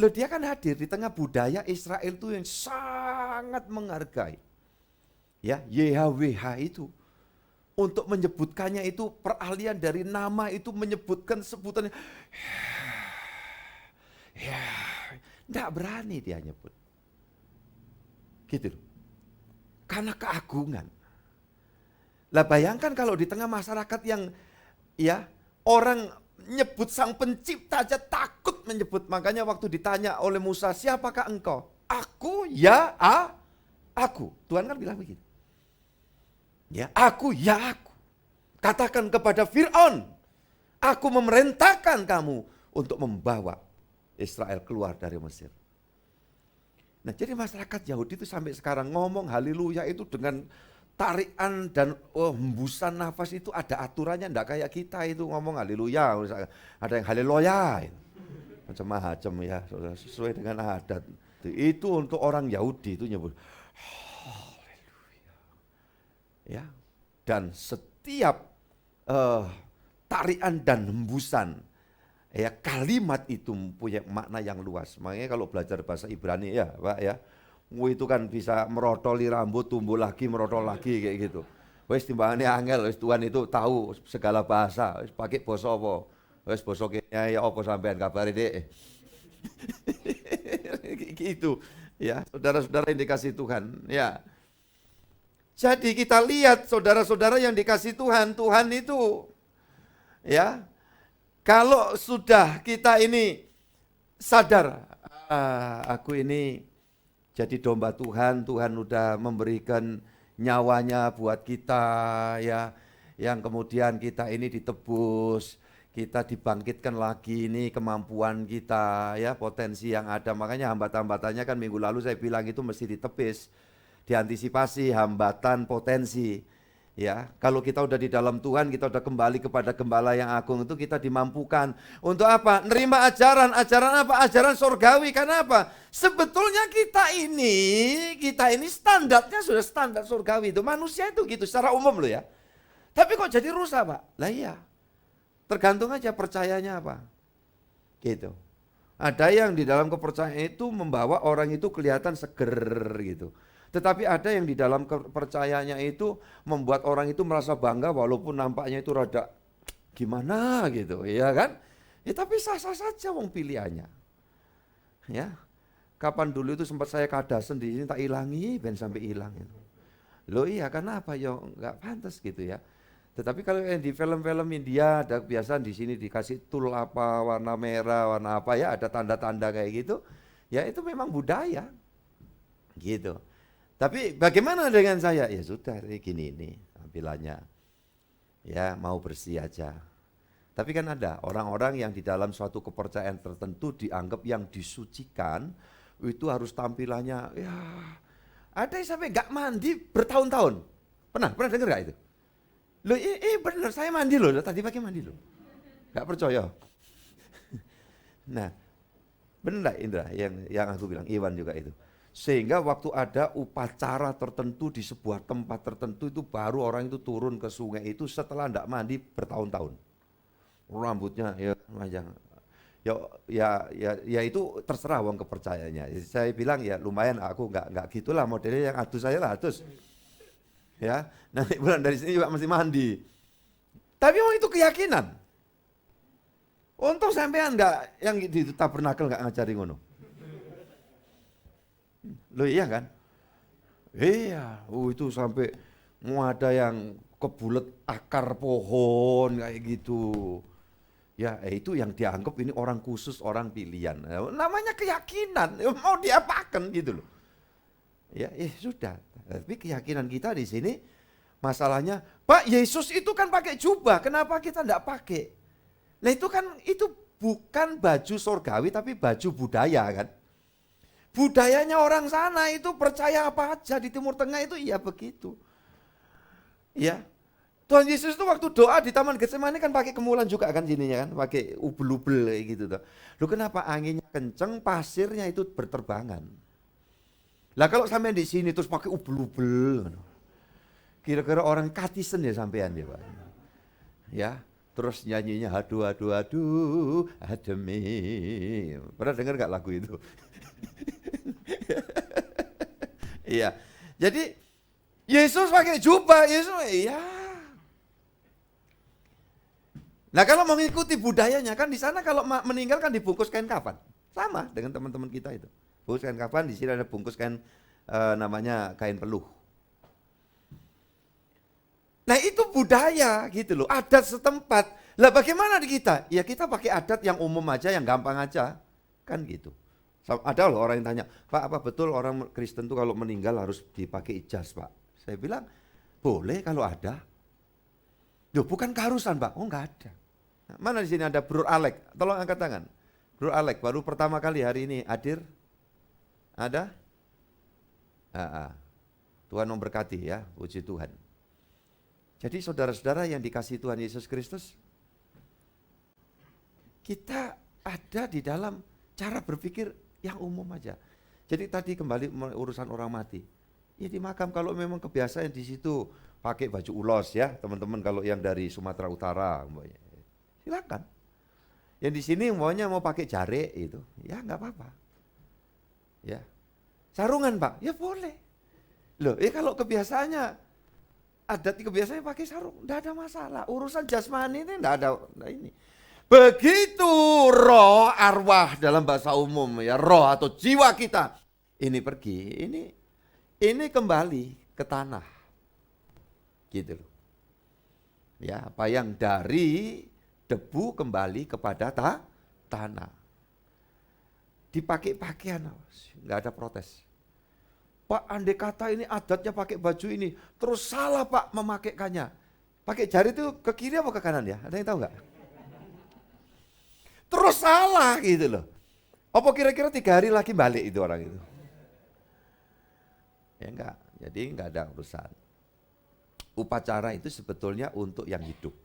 Loh dia kan hadir di tengah budaya Israel itu yang sangat menghargai. Ya YHWH itu. Untuk menyebutkannya itu peralihan dari nama itu menyebutkan sebutannya. Ya, enggak berani dia nyebut. Gitu loh. Karena keagungan. Lah bayangkan kalau di tengah masyarakat yang ya orang nyebut sang pencipta aja takut menyebut. Makanya waktu ditanya oleh Musa, siapakah engkau? Aku ya aku. Tuhan kan bilang begitu. Ya, aku. Katakan kepada Fir'aun, aku memerintahkan kamu untuk membawa Israel keluar dari Mesir. Nah, jadi masyarakat Yahudi itu sampai sekarang ngomong haleluya itu dengan tarikan dan hembusan nafas itu ada aturannya, enggak kayak kita itu ngomong haleluya, ada yang haleluya. Macam-macam ya, sesuai dengan adat. Itu untuk orang Yahudi itu nyebut ya, dan setiap tarian dan hembusan ya kalimat itu punya makna yang luas. Makanya kalau belajar bahasa Ibrani ya Pak ya, itu kan bisa merotoli rambut tumbuh lagi merotol lagi kayak gitu. Wes timbangannya angel, wes Tuhan itu tahu segala bahasa, wes pakai basa apa, wes basa kene ya apa sampean kabare Dik. Gitu ya, saudara-saudara yang dikasih Tuhan ya. Jadi kita lihat saudara-saudara yang dikasih Tuhan, Tuhan itu ya, kalau sudah kita ini sadar, aku ini jadi domba Tuhan, Tuhan udah memberikan nyawanya buat kita ya, yang kemudian kita ini ditebus, kita dibangkitkan lagi ini kemampuan kita, ya potensi yang ada. Makanya hambatan-hambatannya kan minggu lalu saya bilang itu mesti ditepis, diantisipasi hambatan potensi. Ya, kalau kita udah di dalam Tuhan, kita udah kembali kepada Gembala yang agung, itu kita dimampukan untuk apa? Nerima ajaran apa? Ajaran surgawi. Karena apa? Sebetulnya kita ini standarnya sudah standar surgawi itu. Manusia itu gitu secara umum loh ya. Tapi kok jadi rusak, Pak? Lah iya. Tergantung aja percayanya apa. Gitu. Ada yang di dalam kepercayaan itu membawa orang itu kelihatan seger gitu. Tetapi ada yang di dalam kepercayaannya itu membuat orang itu merasa bangga walaupun nampaknya itu rada gimana gitu, ya kan? Ya tapi sah-sah saja wong pilihannya. Ya. Kapan dulu itu sempat saya kadasen di sini tak ilangi ben sampai hilang itu. Loh iya karena apa ya enggak pantas gitu ya. Tetapi kalau yang di film-film India ada kebiasaan di sini dikasih tool apa warna merah, warna apa ya ada tanda-tanda kayak gitu. Ya itu memang budaya. Gitu. Tapi bagaimana dengan saya? Ya sudah, gini ini tampilannya. Ya mau bersih aja. Tapi kan ada orang-orang yang di dalam suatu kepercayaan tertentu dianggap yang disucikan itu harus tampilannya ya ada yang sampai gak mandi bertahun-tahun. Pernah dengar gak itu? Loh benar saya mandi loh, tadi pakai mandi loh. Gak percaya. Nah, benar Indra yang aku bilang, Iwan juga itu. Sehingga waktu ada upacara tertentu di sebuah tempat tertentu itu baru orang itu turun ke sungai itu setelah tidak mandi bertahun-tahun. Rambutnya ya panjang. Ya itu terserah wong kepercayaannya. Saya bilang ya lumayan aku nggak gitulah modelnya yang adus saya lah adus. Ya, nanti bulan dari sini juga mesti mandi. Tapi wong itu keyakinan. Untung sampean nggak yang di tabernakel nggak ngajari ngono. Loh iya kan? Iya, itu sampai mau ada yang kebulet akar pohon kayak gitu. Ya itu yang dianggap ini orang khusus, orang pilihan. Namanya keyakinan, mau diapakan gitu loh. Ya sudah, tapi keyakinan kita di sini masalahnya, Pak Yesus itu kan pakai jubah, kenapa kita enggak pakai? Nah itu bukan baju surgawi tapi baju budaya kan. Budayanya orang sana itu percaya apa aja di Timur Tengah itu ya begitu. Ya. Tuhan Yesus itu waktu doa di Taman Getsemani kan pakai kemulan juga kan sininya kan, pakai ubel-ubel kayak gitu tuh. Loh kenapa anginnya kenceng, pasirnya itu berterbangan. Lah kalau sampai di sini terus pakai ubel-ubel. Kira-kira orang katisen ya sampean ya, Pak. Ya. Terus nyanyinya aduh ademi. Pernah dengar gak lagu itu? Iya. Jadi Yesus pakai jubah, Yesus iya. Nah kalau mengikuti budayanya kan di sana kalau meninggal kan dibungkus kain kafan. Sama dengan teman-teman kita itu. Bungkus kain kafan, di sini ada bungkus kain namanya kain peluh. Nah itu budaya gitu loh, adat setempat. Lah bagaimana di kita? Ya kita pakai adat yang umum aja, yang gampang aja. Kan gitu. Ada loh orang yang tanya, Pak apa betul orang Kristen tuh kalau meninggal harus dipakai ijaz Pak? Saya bilang, boleh kalau ada. Loh bukan keharusan Pak, oh enggak ada. Nah, mana di sini ada Bro Alek, tolong angkat tangan. Bro Alek baru pertama kali hari ini hadir. Ada? Tuhan memberkati ya, puji Tuhan. Jadi saudara-saudara yang dikasihi Tuhan Yesus Kristus, kita ada di dalam cara berpikir yang umum aja. Jadi tadi kembali urusan orang mati. Ya di makam kalau memang kebiasaan di situ pakai baju ulos ya, teman-teman kalau yang dari Sumatera Utara, silakan. Yang di sini maunya mau pakai jare itu, ya nggak apa-apa. Ya, sarungan Pak, ya boleh. Loh, kalau kebiasaannya adat kebiasaannya pakai sarung, enggak ada masalah. Urusan jasmani ini enggak ada ini. Begitu roh arwah dalam bahasa umum ya, roh atau jiwa kita ini pergi, ini kembali ke tanah. Gitu loh. Ya, apa yang dari debu kembali kepada tanah. Dipakai pakaian, enggak ada protes. Pak andai kata ini adatnya pakai baju ini, terus salah Pak memakaikannya. Pakai jari itu ke kiri apa ke kanan ya? Ada yang tahu nggak? terus salah gitu loh. Apa kira-kira 3 hari lagi balik itu orang itu? Ya enggak, jadi enggak ada urusan. Upacara itu sebetulnya untuk yang hidup.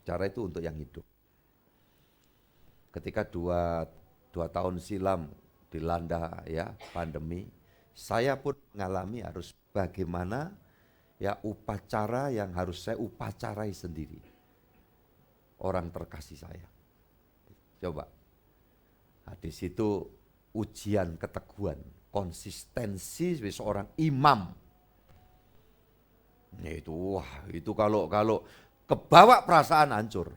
Cara itu untuk yang hidup. Ketika dua tahun silam dilanda ya pandemi, saya pun mengalami harus bagaimana ya upacara yang harus saya upacarai sendiri. Orang terkasih saya. Coba. Nah, di situ ujian keteguhan, konsistensi sebagai seorang imam. Itu kalau kebawa perasaan hancur.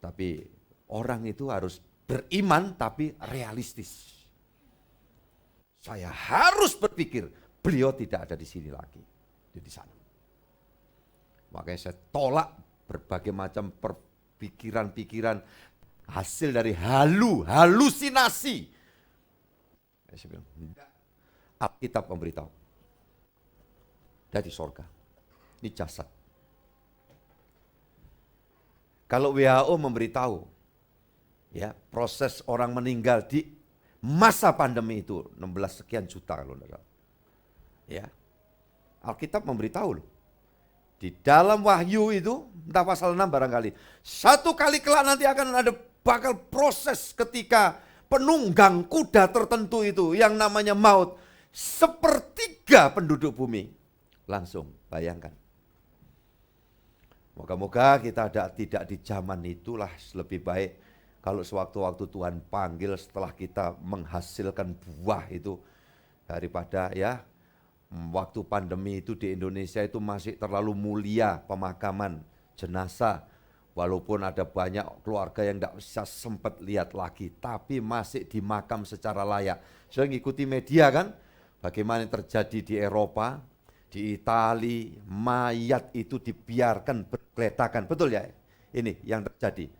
Tapi orang itu harus beriman tapi realistis. Saya harus berpikir beliau tidak ada di sini lagi, di sana. Makanya saya tolak berbagai macam pikiran-pikiran hasil dari halusinasi. Saya bilang, Alkitab memberitahu. Dari sorga. Ini jasad. Kalau WHO memberitahu, ya proses orang meninggal di masa pandemi itu 16 sekian juta kalau tidak salah. Ya, Alkitab memberitahu loh. Di dalam Wahyu itu, entah pasal 6 barangkali, satu kali kelak nanti akan ada bakal proses ketika penunggang kuda tertentu itu yang namanya maut, sepertiga penduduk bumi. Langsung bayangkan. Moga-moga kita tidak di zaman itulah, lebih baik kalau sewaktu-waktu Tuhan panggil setelah kita menghasilkan buah itu, daripada ya waktu pandemi itu di Indonesia itu masih terlalu mulia pemakaman jenazah. Walaupun ada banyak keluarga yang tidak bisa sempat lihat lagi, tapi masih dimakam secara layak. Saya ngikuti media kan, bagaimana yang terjadi di Eropa, di Italia, mayat itu dibiarkan bergeletakan, betul ya? Ini yang terjadi,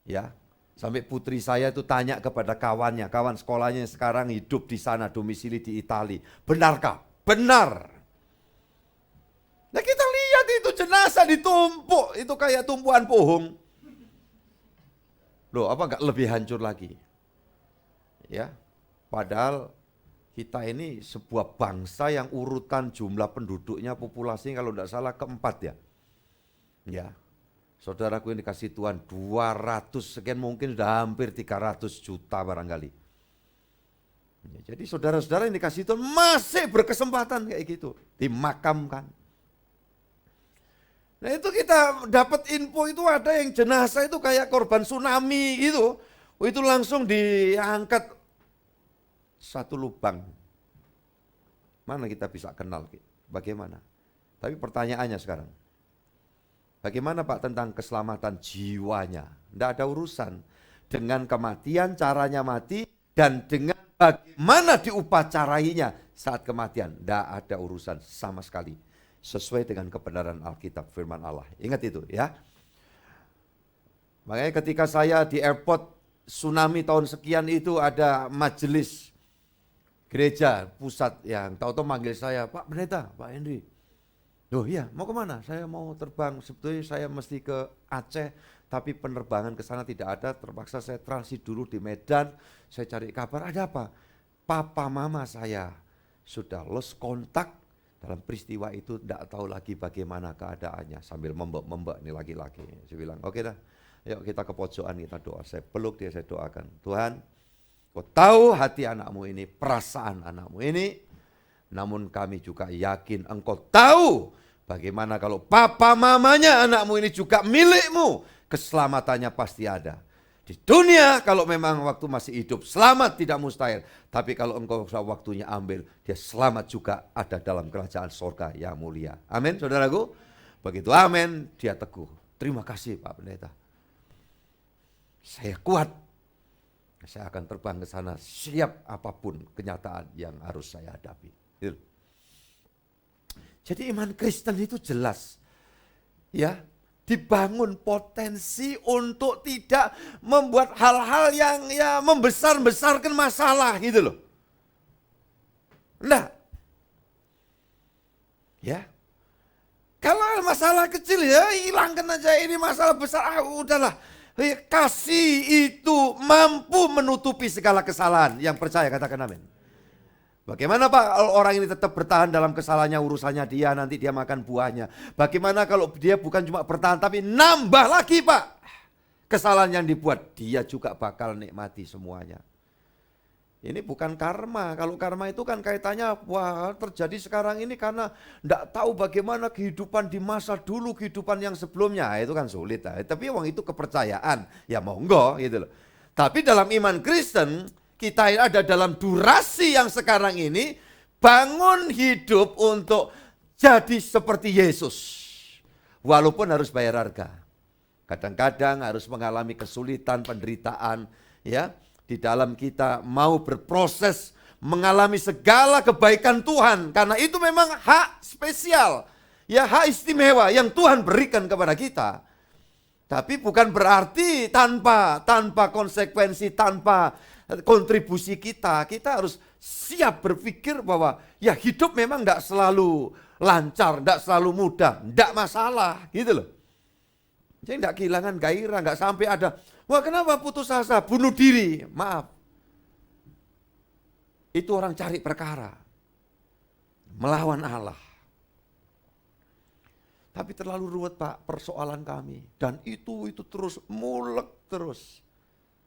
ya. Sampai putri saya itu tanya kepada kawannya, kawan sekolahnya yang sekarang hidup di sana, domisili di Italia, benarkah? Benar. Nah kita lihat itu jenazah ditumpuk, itu kayak tumpuan pohon. Loh, apa enggak lebih hancur lagi? Ya, padahal kita ini sebuah bangsa yang urutan jumlah penduduknya, populasinya kalau tidak salah keempat ya. Ya, saudaraku yang dikasih Tuhan 200 sekian, mungkin sudah hampir 300 juta barangkali. Ya, jadi saudara-saudara yang dikasih Tuhan masih berkesempatan kayak gitu, dimakamkan. Nah itu kita dapat info itu ada yang jenazah itu kayak korban tsunami gitu. Itu langsung diangkat satu lubang. Mana kita bisa kenal? Bagaimana? Tapi pertanyaannya sekarang, bagaimana Pak tentang keselamatan jiwanya? Tidak ada urusan dengan kematian, caranya mati, dan dengan bagaimana diupacarainya saat kematian. Tidak ada urusan sama sekali. Sesuai dengan kebenaran Alkitab, firman Allah. Ingat itu ya. Makanya ketika saya di airport tsunami tahun sekian itu ada majelis gereja pusat yang tahu-tahu manggil saya, Pak Pendeta, Pak Henry. Loh iya, mau kemana? Saya mau terbang, sebetulnya saya mesti ke Aceh, tapi penerbangan ke sana tidak ada, terpaksa saya transit dulu di Medan, saya cari kabar, ada apa? Papa mama saya sudah lost kontak dalam peristiwa itu, tidak tahu lagi bagaimana keadaannya, sambil membek ini laki-laki. Saya bilang, oke dah, yuk kita ke pojokan, kita doa. Saya peluk dia, saya doakan, Tuhan, Kau tahu hati anakmu ini, perasaan anakmu ini, namun kami juga yakin Engkau tahu bagaimana kalau papa mamanya anakmu ini juga milikmu, keselamatannya pasti ada. Di dunia kalau memang waktu masih hidup, selamat tidak mustahil. Tapi kalau Engkau waktunya ambil, dia selamat juga ada dalam kerajaan sorga yang mulia. Amin, saudaraku. Begitu amin, dia teguh. Terima kasih Pak Pendeta. Saya kuat. Saya akan terbang ke sana siap apapun kenyataan yang harus saya hadapi. Jadi iman Kristen itu jelas, ya, dibangun potensi untuk tidak membuat hal-hal yang ya membesar-besarkan masalah gitu loh. Enggak. Ya. Kalau masalah kecil ya hilangkan aja, ini masalah besar, udahlah. Kasih itu mampu menutupi segala kesalahan. Yang percaya katakan amin. Bagaimana Pak kalau orang ini tetap bertahan dalam kesalahannya, urusannya dia, nanti dia makan buahnya. Bagaimana kalau dia bukan cuma bertahan tapi nambah lagi Pak kesalahan yang dibuat, dia juga bakal nikmati semuanya. Ini bukan karma. Kalau karma itu kan kaitannya wah terjadi sekarang ini karena tidak tahu bagaimana kehidupan di masa dulu, kehidupan yang sebelumnya. Itu kan sulit. Tapi wong itu kepercayaan. Ya monggo gitu loh. Tapi dalam iman Kristen, kita ada dalam durasi yang sekarang ini, bangun hidup untuk jadi seperti Yesus. Walaupun harus bayar harga. Kadang-kadang harus mengalami kesulitan, penderitaan, ya. Di dalam kita mau berproses mengalami segala kebaikan Tuhan. Karena itu memang hak spesial, ya hak istimewa yang Tuhan berikan kepada kita. Tapi bukan berarti tanpa konsekuensi, tanpa kontribusi kita. Kita harus siap berpikir bahwa ya hidup memang tidak selalu lancar, tidak selalu mudah, tidak masalah gitu loh. Jadi tidak kehilangan gairah, nggak sampai ada, wah kenapa putus asa, bunuh diri, maaf. Itu orang cari perkara, melawan Allah. Tapi terlalu ruwet Pak persoalan kami. Dan itu terus mulek terus.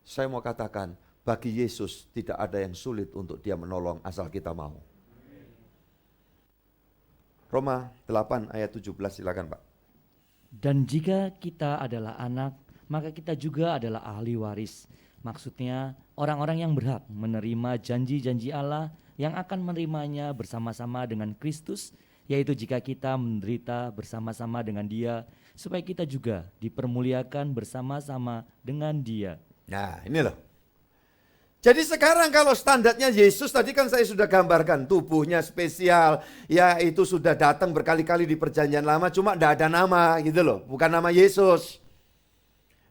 Saya mau katakan, bagi Yesus tidak ada yang sulit untuk dia menolong asal kita mau. Roma 8 ayat 17 silakan Pak. Dan jika kita adalah anak, maka kita juga adalah ahli waris. Maksudnya orang-orang yang berhak menerima janji-janji Allah yang akan menerimanya bersama-sama dengan Kristus, yaitu jika kita menderita bersama-sama dengan Dia, supaya kita juga dipermuliakan bersama-sama dengan Dia. Nah ini loh. Jadi sekarang kalau standarnya Yesus tadi kan saya sudah gambarkan tubuhnya spesial, ya itu sudah datang berkali-kali di perjanjian lama cuma tidak ada nama gitu loh, bukan nama Yesus.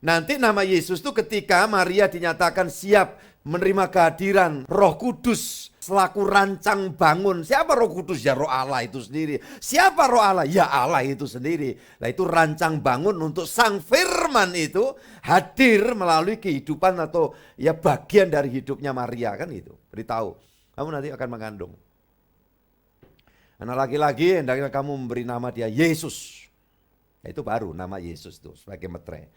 Nanti nama Yesus itu ketika Maria dinyatakan siap menerima kehadiran Roh Kudus selaku rancang bangun. Siapa Roh Kudus? Ya Roh Allah itu sendiri. Siapa Roh Allah? Ya Allah itu sendiri. Nah itu rancang bangun untuk Sang Firman itu hadir melalui kehidupan atau ya bagian dari hidupnya Maria kan itu. Beritahu, kamu nanti akan mengandung anak laki-laki, hendaknya kamu memberi nama dia Yesus. Nah, itu baru nama Yesus itu sebagai metre.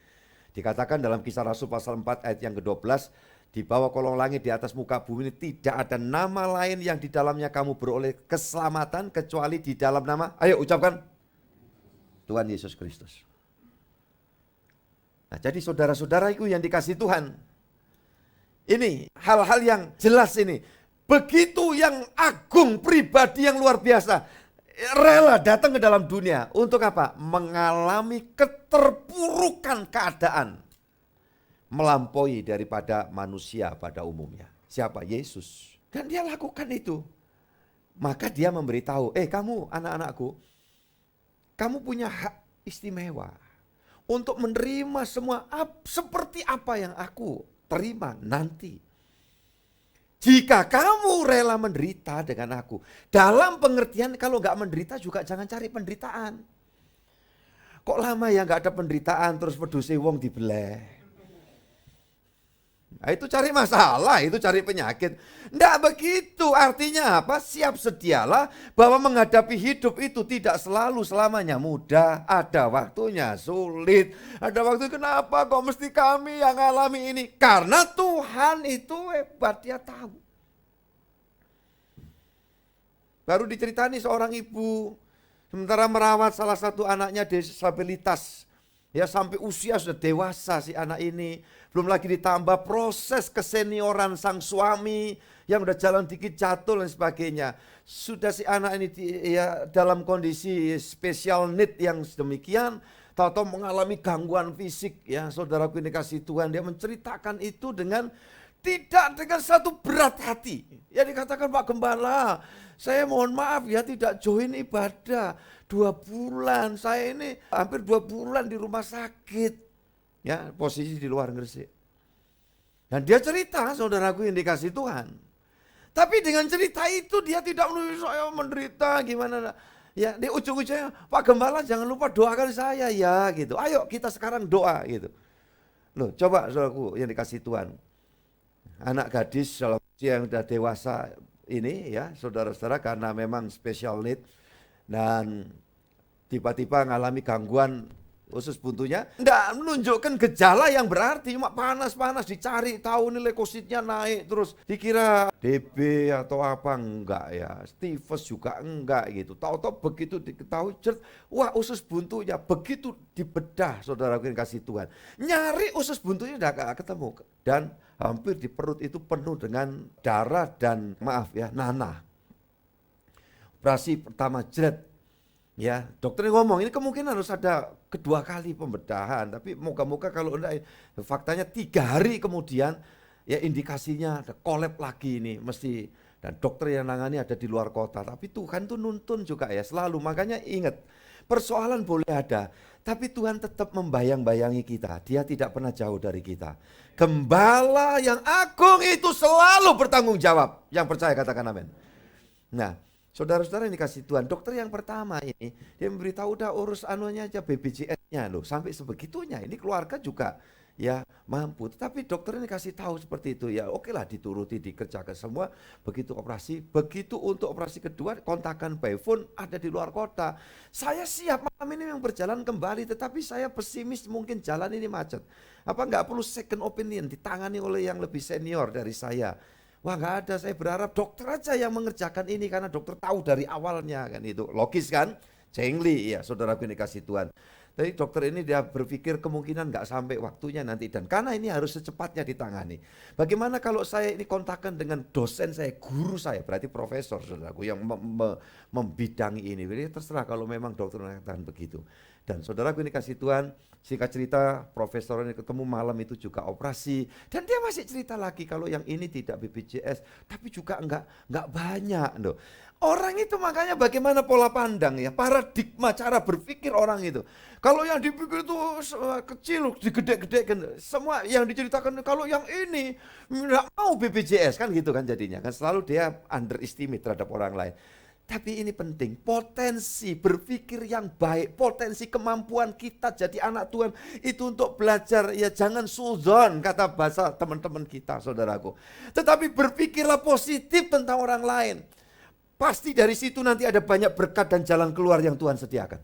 Dikatakan dalam Kisah Rasul pasal 4 ayat yang ke-12, di bawah kolong langit di atas muka bumi ini tidak ada nama lain yang di dalamnya kamu beroleh keselamatan kecuali di dalam nama, ayo ucapkan, Tuhan Yesus Kristus. Nah jadi saudara-saudara itu yang dikasih Tuhan. Ini hal-hal yang jelas ini. Begitu yang agung, pribadi yang luar biasa. Rela datang ke dalam dunia. Untuk apa? Mengalami keterpurukan keadaan. Melampaui daripada manusia pada umumnya. Siapa? Yesus. Dan dia lakukan itu. Maka dia memberitahu, kamu anak-anakku, kamu punya hak istimewa untuk menerima semua seperti apa yang aku terima nanti. Jika kamu rela menderita dengan aku. Dalam pengertian kalau gak menderita juga jangan cari penderitaan. Kok lama ya gak ada penderitaan terus pedose wong dibeleh. Nah, itu cari masalah, itu cari penyakit. Tidak begitu, artinya apa? Siap sedialah bahwa menghadapi hidup itu tidak selalu selamanya mudah. Ada waktunya sulit, ada waktu kenapa kok mesti kami yang alami ini? Karena Tuhan itu hebat, dia tahu. Baru diceritani seorang ibu, sementara merawat salah satu anaknya disabilitas. Ya sampai usia sudah dewasa si anak ini. Belum lagi ditambah proses kesenioran sang suami yang udah jalan dikit jatuh dan sebagainya. Sudah si anak ini ya dalam kondisi special need yang sedemikian. Tahu-tahu mengalami gangguan fisik ya saudaraku ini kasih Tuhan. Dia menceritakan itu dengan tidak dengan satu berat hati. Ya dikatakan Pak Gembala, saya mohon maaf ya tidak join ibadah. 2 bulan, saya ini hampir 2 bulan di rumah sakit. Ya, posisi di luar Gresik. Dan dia cerita, saudaraku yang dikasih Tuhan. Tapi dengan cerita itu dia tidak menulis saya menderita gimana. Ya, di ujung-ujungnya, Pak Gembala jangan lupa doakan saya ya gitu. Ayo kita sekarang doa gitu. Loh, coba saudaraku yang dikasih Tuhan. Anak gadis dalam usia yang sudah dewasa ini ya, saudara-saudara, karena memang special need dan tiba-tiba mengalami gangguan usus buntunya, enggak menunjukkan gejala yang berarti, cuma panas-panas, dicari tahu nih leukositnya naik terus, dikira DB atau apa, enggak ya, tifus juga enggak gitu. Tahu-tahu begitu diketahui, wah usus buntunya, begitu dibedah saudara yang kasih Tuhan, nyari usus buntunya enggak ketemu, dan hampir di perut itu penuh dengan darah dan maaf ya, nanah. Operasi pertama jret. Ya, dokter ngomong ini kemungkinan harus ada kedua kali pembedahan, tapi moga-moga kalau enggak, faktanya 3 hari kemudian ya indikasinya ada kolab lagi ini mesti, dan dokter yang nangani ada di luar kota, tapi Tuhan tuh nuntun juga ya selalu. Makanya ingat, persoalan boleh ada, tapi Tuhan tetap membayang-bayangi kita, Dia tidak pernah jauh dari kita. Gembala yang agung itu selalu bertanggung jawab, yang percaya katakan amin. Nah, saudara-saudara yang dikasih Tuhan, dokter yang pertama ini, dia memberitahu udah urus anunya aja, BPJS-nya loh, sampai sebegitunya. Ini keluarga juga ya mampu, tapi dokter ini kasih tahu seperti itu, ya oke lah dituruti, dikerjakan semua. Begitu operasi, begitu untuk operasi kedua, kontakan by phone ada di luar kota. Saya siap malam ini yang berjalan kembali, tetapi saya pesimis mungkin jalan ini macet. Apa nggak perlu second opinion, ditangani oleh yang lebih senior dari saya. Wah nggak ada, saya berharap dokter aja yang mengerjakan ini karena dokter tahu dari awalnya kan, itu logis kan, Cengli ya saudara dikasih Tuhan. Jadi dokter ini dia berpikir kemungkinan nggak sampai waktunya nanti, dan karena ini harus secepatnya ditangani. Bagaimana kalau saya ini kontakkan dengan dosen saya, guru saya, berarti profesor saudaraku yang membidangi ini. Jadi terserah kalau memang dokter mengatakan begitu. Dan saudaraku ini kasih Tuhan, singkat cerita profesor ini ketemu malam itu juga operasi, dan dia masih cerita lagi kalau yang ini tidak BPJS, tapi juga enggak banyak loh. Orang itu makanya bagaimana pola pandang ya, paradigma cara berpikir orang itu. Kalau yang dipikir itu kecil, digede-gedekan, semua yang diceritakan kalau yang ini enggak mau BPJS kan gitu kan jadinya. Kan selalu dia underestimate terhadap orang lain. Tapi ini penting, potensi berpikir yang baik, potensi kemampuan kita jadi anak Tuhan itu untuk belajar, ya jangan sudzon kata bahasa teman-teman kita saudaraku. Tetapi berpikirlah positif tentang orang lain. Pasti dari situ nanti ada banyak berkat dan jalan keluar yang Tuhan sediakan.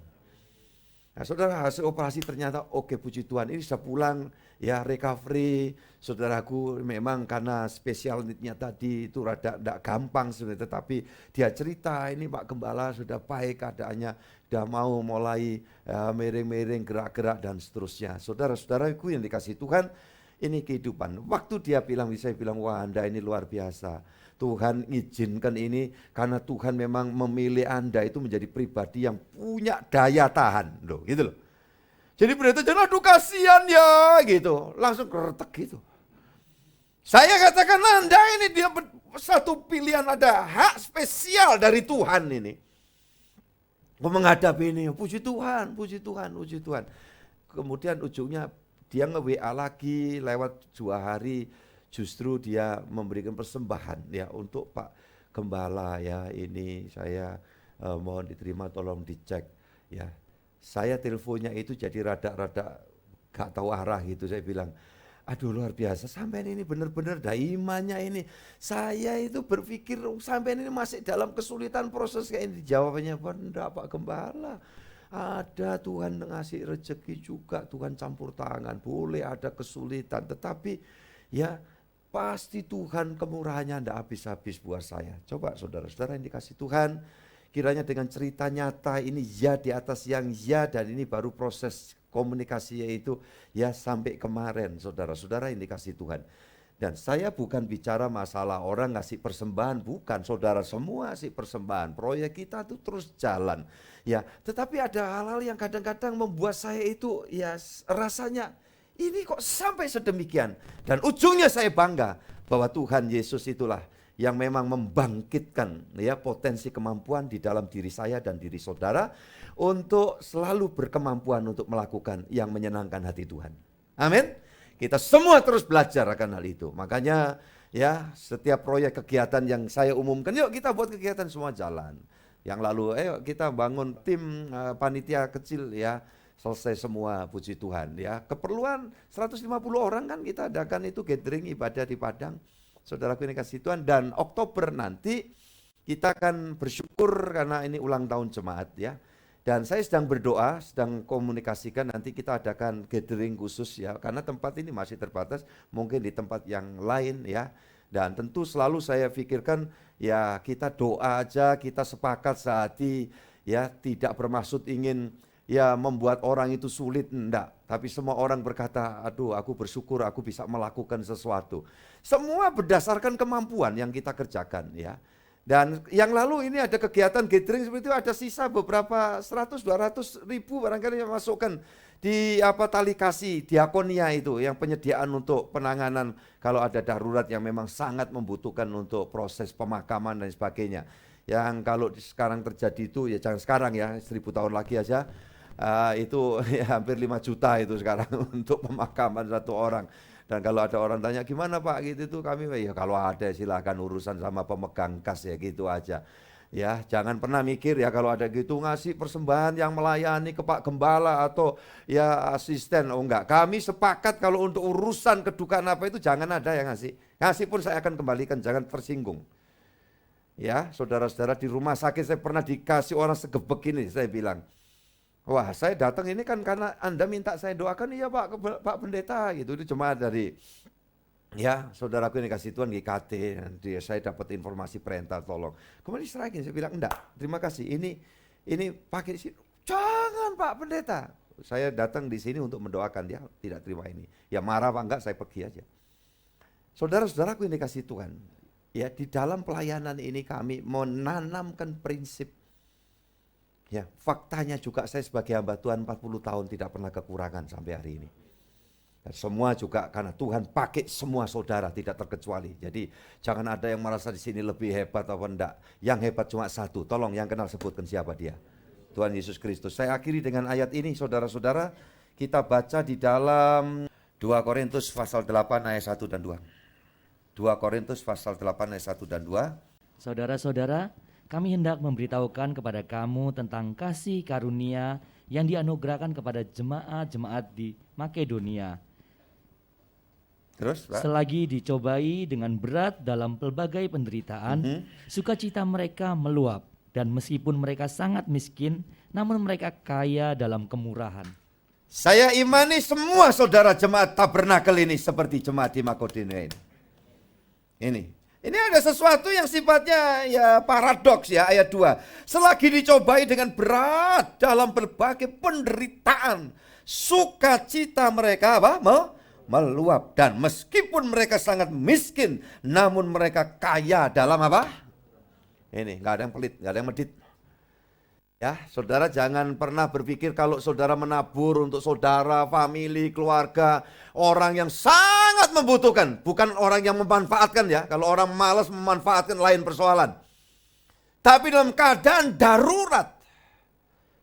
Nah saudara, hasil operasi ternyata oke, puji Tuhan, ini sudah pulang ya, recovery. Saudaraku memang karena spesial neednya tadi itu rada tidak gampang sebenarnya, tetapi dia cerita ini Pak Gembala sudah baik keadaannya, sudah mau mulai miring-miring, gerak-gerak dan seterusnya. Saudara-saudaraku yang dikasih Tuhan, ini kehidupan. Waktu dia bilang, saya bilang wah Anda ini luar biasa. Tuhan izinkan ini karena Tuhan memang memilih Anda itu menjadi pribadi yang punya daya tahan loh, gitu loh. Jadi berarti jangan aduh kasihan ya gitu, langsung keretek gitu. Saya katakan Anda ini dia satu pilihan, ada hak spesial dari Tuhan ini. Menghadapi ini, puji Tuhan, puji Tuhan, puji Tuhan. Kemudian ujungnya dia nge-WA lagi lewat 2 hari. Justru dia memberikan persembahan ya untuk Pak Gembala ya, ini saya mohon diterima, tolong dicek ya. Saya teleponnya itu jadi rada-rada gak tahu arah gitu, saya bilang aduh luar biasa, sampean ini benar-benar imannya ini. Saya itu berpikir sampean ini masih dalam kesulitan proses kayak ini. Jawabannya enggak Pak Gembala, ada Tuhan ngasih rezeki juga, Tuhan campur tangan, boleh ada kesulitan tetapi ya pasti Tuhan kemurahannya tidak habis-habis buat saya. Coba saudara-saudara yang dikasih Tuhan, kiranya dengan cerita nyata ini ya di atas yang ya, dan ini baru proses komunikasinya itu ya sampai kemarin saudara-saudara yang dikasih Tuhan. Dan saya bukan bicara masalah orang ngasih persembahan, bukan, saudara semua sih persembahan, proyek kita tuh terus jalan ya. Tetapi ada hal-hal yang kadang-kadang membuat saya itu ya rasanya ini kok sampai sedemikian. Dan ujungnya saya bangga bahwa Tuhan Yesus itulah yang memang membangkitkan ya potensi kemampuan di dalam diri saya dan diri saudara untuk selalu berkemampuan untuk melakukan yang menyenangkan hati Tuhan. Amin. Kita semua terus belajar akan hal itu. Makanya ya setiap proyek kegiatan yang saya umumkan, yuk kita buat kegiatan semua jalan. Yang lalu ayo kita bangun tim panitia kecil ya. selesai semua, puji Tuhan ya. Keperluan 150 orang kan kita adakan itu gathering ibadah di Padang. Saudaraku ini kasih Tuhan, dan Oktober nanti kita akan bersyukur karena ini ulang tahun jemaat ya. Dan saya sedang berdoa, sedang komunikasikan nanti kita adakan gathering khusus ya, karena tempat ini masih terbatas, mungkin di tempat yang lain ya. Dan tentu selalu saya pikirkan ya, kita doa aja, kita sepakat sehati ya, tidak bermaksud ingin ya membuat orang itu sulit, enggak. Tapi semua orang berkata, aduh aku bersyukur aku bisa melakukan sesuatu. Semua berdasarkan kemampuan yang kita kerjakan ya. Dan yang lalu ini ada kegiatan gathering seperti itu, ada sisa beberapa 100-200 ribu barangkali yang masukkan di tali kasih diakonia itu, yang penyediaan untuk penanganan kalau ada darurat yang memang sangat membutuhkan untuk proses pemakaman dan sebagainya. Yang kalau sekarang terjadi itu ya jangan sekarang ya, 1000 tahun lagi aja itu ya, hampir 5 juta itu sekarang untuk pemakaman satu orang. Dan kalau ada orang tanya gimana Pak gitu tuh, kami ya kalau ada silahkan urusan sama pemegang kas ya, gitu aja. Ya, jangan pernah mikir ya kalau ada gitu ngasih persembahan yang melayani ke Pak Gembala atau ya asisten. Oh enggak, kami sepakat kalau untuk urusan kedukaan apa itu jangan ada yang ngasih. Ngasih pun saya akan kembalikan, jangan tersinggung. Ya, saudara-saudara, di rumah sakit saya pernah dikasih orang segebek ini, saya bilang, wah saya datang ini kan karena Anda minta saya doakan, iya Pak Pendeta gitu. Itu cuma dari ya saudaraku ini kasih Tuhan GKT, saya dapat informasi perintah tolong. Kemudian diserahin, saya bilang enggak, terima kasih, ini pakai di sini. Jangan Pak Pendeta, saya datang di sini untuk mendoakan, dia tidak terima ini. Ya marah Pak, enggak, saya pergi aja. Saudara-saudaraku ini kasih Tuhan, ya di dalam pelayanan ini kami menanamkan prinsip. Ya, faktanya juga saya sebagai hamba Tuhan 40 tahun tidak pernah kekurangan sampai hari ini. Dan semua juga karena Tuhan pakai semua saudara tidak terkecuali. Jadi jangan ada yang merasa di sini lebih hebat atau enggak. Yang hebat cuma satu. Tolong yang kenal sebutkan siapa dia. Tuhan Yesus Kristus. Saya akhiri dengan ayat ini saudara-saudara. Kita baca di dalam 2 Korintus pasal 8 ayat 1 dan 2. 2 Korintus pasal 8 ayat 1 dan 2. Saudara-saudara, kami hendak memberitahukan kepada kamu tentang kasih karunia yang dianugerahkan kepada jemaat-jemaat di Makedonia. Terus, Pak? Selagi dicobai dengan berat dalam pelbagai penderitaan, sukacita mereka meluap, dan meskipun mereka sangat miskin, namun mereka kaya dalam kemurahan. Saya imani semua saudara jemaat tabernakel ini seperti jemaat di Makedonia ini. Ini ada sesuatu yang sifatnya ya paradoks ya, ayat 2. Selagi dicobai dengan berat dalam berbagai penderitaan, sukacita mereka meluap, dan meskipun mereka sangat miskin, namun mereka kaya dalam apa? Ini nggak ada yang pelit, nggak ada yang medit. Ya, saudara jangan pernah berpikir kalau saudara menabur untuk saudara, famili, keluarga, orang yang sangat membutuhkan, bukan orang yang memanfaatkan ya. Kalau orang malas memanfaatkan lain persoalan. Tapi dalam keadaan darurat,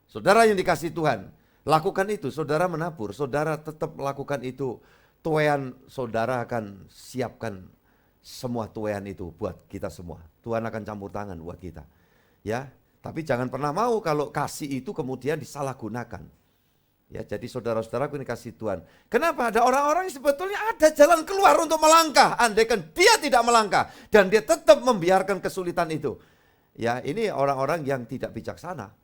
saudara yang dikasih Tuhan, lakukan itu. Saudara menabur, saudara tetap melakukan itu. Tuean saudara akan siapkan semua tuean itu buat kita semua. Tuhan akan campur tangan buat kita. Ya. Tapi jangan pernah mau kalau kasih itu kemudian disalahgunakan. Ya, jadi saudara-saudaraku ini kasih Tuhan. Kenapa? Ada orang-orang yang sebetulnya ada jalan keluar untuk melangkah. Andaikan dia tidak melangkah dan dia tetap membiarkan kesulitan itu. Ya, ini orang-orang yang tidak bijaksana.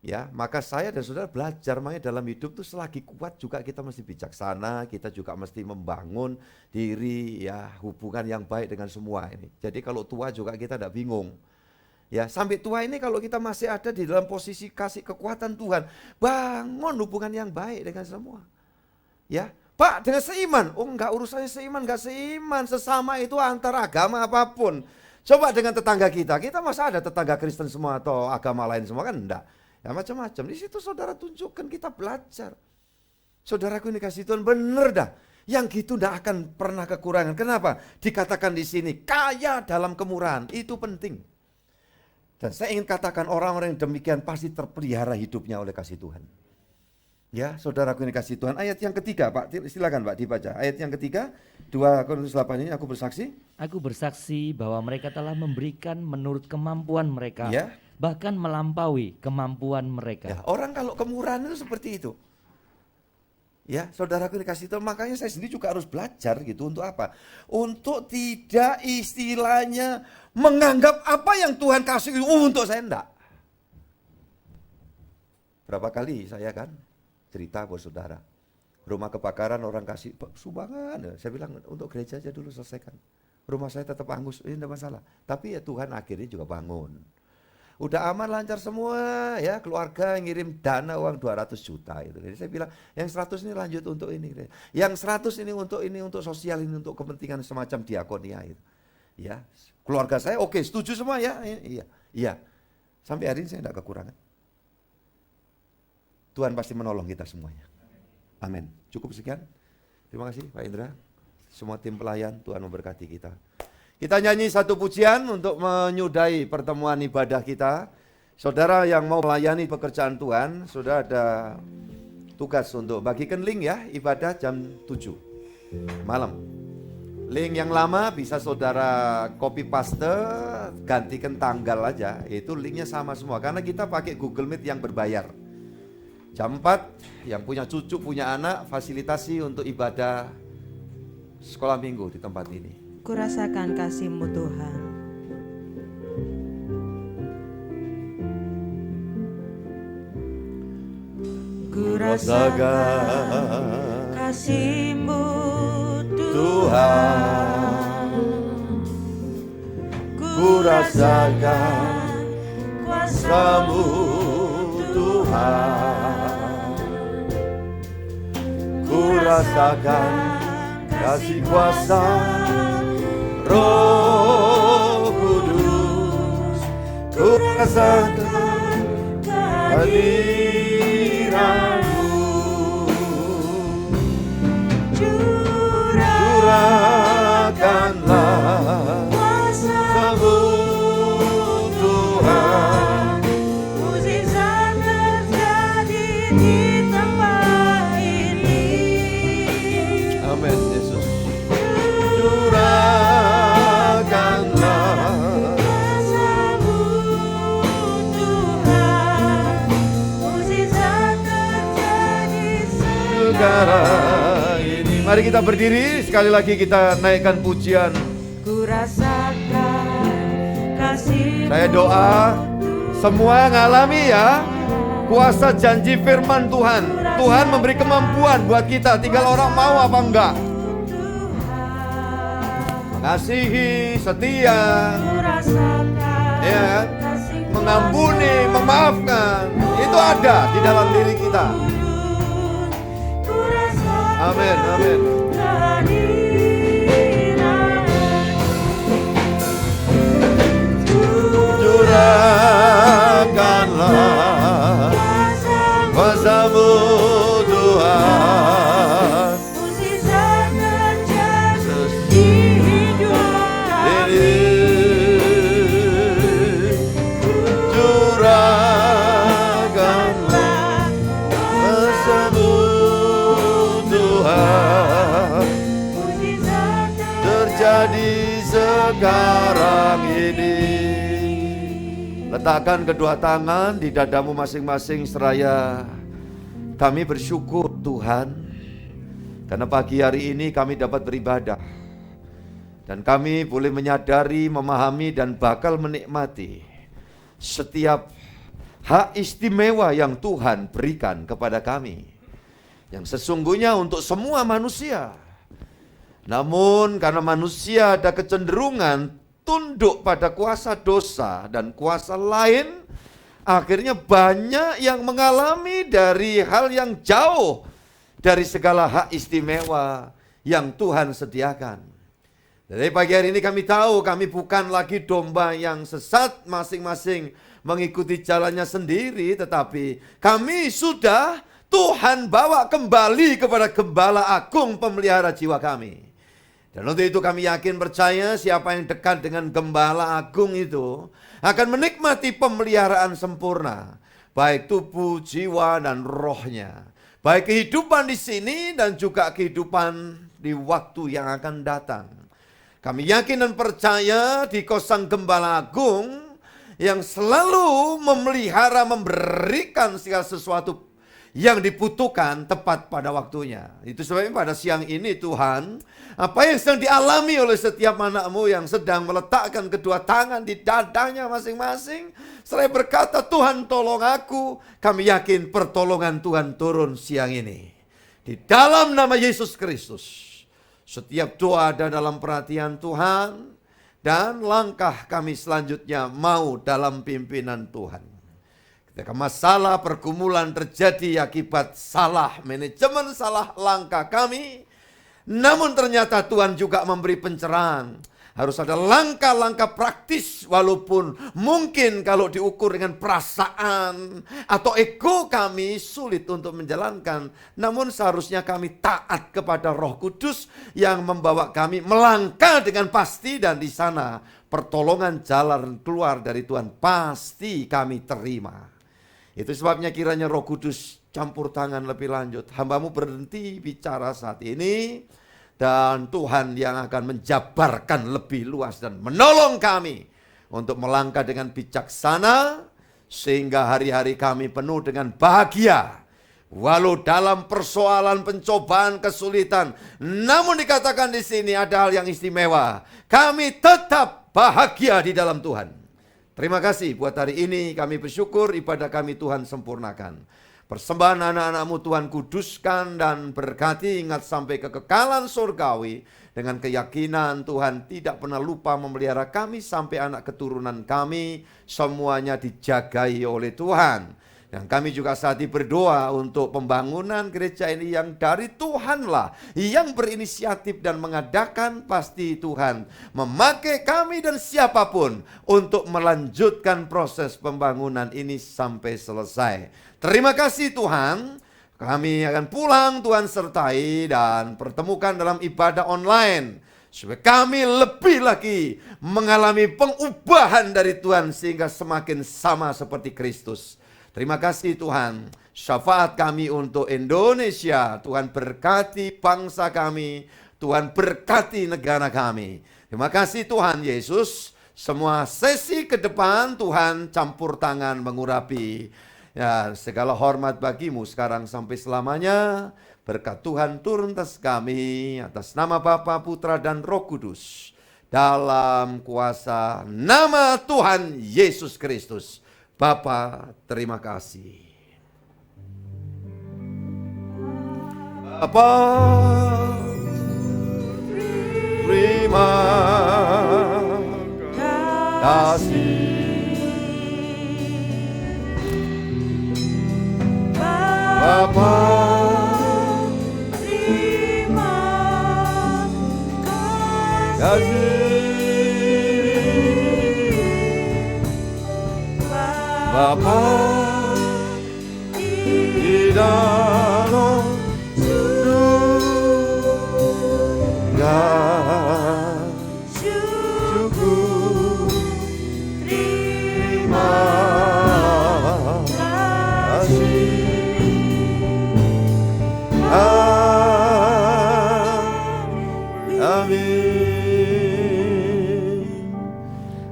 Ya, maka saya dan saudara belajar makanya dalam hidup itu selagi kuat juga kita mesti bijaksana, kita juga mesti membangun diri ya, hubungan yang baik dengan semua ini. Jadi kalau tua juga kita tidak bingung. Ya, sampai tua ini kalau kita masih ada di dalam posisi kasih kekuatan Tuhan, bangun hubungan yang baik dengan semua. Ya, Pak dengan seiman, oh enggak urusannya seiman, enggak seiman, sesama itu antar agama apapun. Coba dengan tetangga kita masa ada tetangga Kristen semua atau agama lain semua kan enggak. Ya macam-macam, di situ saudara tunjukkan kita belajar. Saudaraku ini kasih Tuhan bener dah. Yang gitu enggak akan pernah kekurangan. Kenapa? Dikatakan di sini kaya dalam kemurahan, itu penting. Dan saya ingin katakan orang-orang yang demikian pasti terpelihara hidupnya oleh kasih Tuhan. Ya, saudaraku ini kasih Tuhan. Ayat yang ketiga, Pak, silakan Pak dibaca. Ayat yang ketiga, 2 Korintus 8 ini, aku bersaksi. Aku bersaksi bahwa mereka telah memberikan menurut kemampuan mereka, Ya. bahkan melampaui kemampuan mereka. Ya, orang kalau kemurahan itu seperti itu. Ya, saudaraku dikasih Tuhan, makanya saya sendiri juga harus belajar gitu. Untuk apa? Untuk tidak istilahnya menganggap apa yang Tuhan kasih itu untuk saya, enggak. Berapa kali saya kan cerita buat saudara, rumah kebakaran orang kasih sumbangan. Saya bilang untuk gereja aja dulu selesaikan. Rumah saya tetap hangus, ini enggak masalah. Tapi ya Tuhan akhirnya juga bangun. Udah aman, lancar semua ya, keluarga ngirim dana uang 200 juta itu. Jadi saya bilang yang 100 ini lanjut untuk ini. Yang 100 ini untuk sosial, ini untuk kepentingan semacam diakonia itu. Ya, keluarga saya oke, setuju semua ya. Iya. Iya. Sampai hari ini saya enggak kekurangan. Tuhan pasti menolong kita semuanya. Amin. Cukup sekian. Terima kasih Pak Indra. Semua tim pelayan, Tuhan memberkati kita. Kita nyanyi satu pujian untuk menyudahi pertemuan ibadah kita. Saudara yang mau melayani pekerjaan Tuhan, sudah ada tugas untuk bagikan link ya, ibadah jam 7 malam. Link yang lama bisa saudara copy paste, gantikan tanggal aja, itu linknya sama semua. Karena kita pakai Google Meet yang berbayar. Jam 4, yang punya cucu, punya anak, fasilitasi untuk ibadah sekolah minggu di tempat ini. Kurasakan kasih-Mu Tuhan. Kurasakan kasih-Mu Tuhan. Kurasakan kuasa-Mu Tuhan. Kurasakan kasih kuasa Roh Kudus, ku rasakan kehadiran-Mu. Curahkanlah kuasa-Mu Tuhan, mukjizat terjadi di tempat ini. amin Yesus. Sekarang ini mari kita berdiri, sekali lagi kita naikkan pujian. Kurasakan kasih. Saya doa semua ngalami ya kuasa janji firman Tuhan. Tuhan memberi kemampuan buat kita, tinggal orang mau apa enggak. Mengasihi, setia, ya, mengampuni, memaafkan, itu ada di dalam diri kita. Amin, amin. Curahkanlah kuasa-Mu Tuhan, Mukjizat terjadi di hidup kami. Curahkanlah kuasa-Mu Tuhan, Mukjizat terjadi sekarang ini. Letakkan kedua tangan di dadamu masing-masing seraya kami bersyukur Tuhan, karena pagi hari ini kami dapat beribadah dan kami boleh menyadari, memahami dan bakal menikmati setiap hak istimewa yang Tuhan berikan kepada kami, yang sesungguhnya untuk semua manusia. Namun karena manusia ada kecenderungan tunduk pada kuasa dosa dan kuasa lain, akhirnya banyak yang mengalami dari hal yang jauh dari segala hak istimewa yang Tuhan sediakan. Jadi pagi hari ini kami tahu kami bukan lagi domba yang sesat masing-masing mengikuti jalannya sendiri, tetapi kami sudah Tuhan bawa kembali kepada Gembala Agung pemelihara jiwa kami. Dan untuk itu kami yakin percaya siapa yang dekat dengan Gembala Agung itu akan menikmati pemeliharaan sempurna, baik tubuh, jiwa, dan rohnya. Baik kehidupan di sini dan juga kehidupan di waktu yang akan datang. Kami yakin dan percaya di Sang Gembala Agung yang selalu memelihara, memberikan segala sesuatu yang dibutuhkan tepat pada waktunya. Itu sebabnya pada siang ini Tuhan, apa yang sedang dialami oleh setiap anakmu yang sedang meletakkan kedua tangan di dadanya masing-masing, seraya berkata, Tuhan tolong aku, kami yakin pertolongan Tuhan turun siang ini. Di dalam nama Yesus Kristus, setiap doa ada dalam perhatian Tuhan, dan langkah kami selanjutnya mau dalam pimpinan Tuhan. Ketika masalah pergumulan terjadi akibat salah manajemen, salah langkah kami, namun ternyata Tuhan juga memberi pencerahan. Harus ada langkah-langkah praktis, walaupun mungkin kalau diukur dengan perasaan atau ego kami sulit untuk menjalankan. Namun seharusnya kami taat kepada Roh Kudus yang membawa kami melangkah dengan pasti, dan di sana pertolongan jalan keluar dari Tuhan pasti kami terima. Itu sebabnya kiranya Roh Kudus campur tangan lebih lanjut. Hambamu berhenti bicara saat ini, dan Tuhan yang akan menjabarkan lebih luas dan menolong kami untuk melangkah dengan bijaksana, sehingga hari-hari kami penuh dengan bahagia. Walau dalam persoalan, pencobaan, kesulitan, namun dikatakan di sini ada hal yang istimewa. Kami tetap bahagia di dalam Tuhan. Terima kasih buat hari ini, kami bersyukur ibadah kami Tuhan sempurnakan. Persembahan anak-anakmu Tuhan kuduskan dan berkati, ingat sampai kekekalan surgawi. Dengan keyakinan Tuhan tidak pernah lupa memelihara kami sampai anak keturunan kami, semuanya dijagai oleh Tuhan. Dan kami juga saat ini berdoa untuk pembangunan gereja ini yang dari Tuhanlah yang berinisiatif dan mengadakan. Pasti Tuhan memakai kami dan siapapun untuk melanjutkan proses pembangunan ini sampai selesai. Terima kasih Tuhan. Kami akan pulang, Tuhan sertai dan pertemukan dalam ibadah online, supaya kami lebih lagi mengalami pengubahan dari Tuhan sehingga semakin sama seperti Kristus. Terima kasih Tuhan, syafaat kami untuk Indonesia. Tuhan berkati bangsa kami, Tuhan berkati negara kami. Terima kasih Tuhan Yesus. Semua sesi ke depan Tuhan campur tangan mengurapi. Ya, segala hormat bagimu sekarang sampai selamanya. Berkat Tuhan turun atas kami, atas nama Bapa, Putra, dan Roh Kudus. Dalam kuasa nama Tuhan Yesus Kristus. Bapa, terima kasih. Bapa, terima kasih. Bapa, terima kasih. Bapa di dalam surga, syukur terima kasih.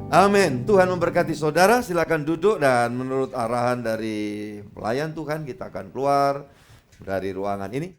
Amin. Tuhan memberkati saudara. Silakan duduk, dan menurut arahan dari pelayan Tuhan kita akan keluar dari ruangan ini.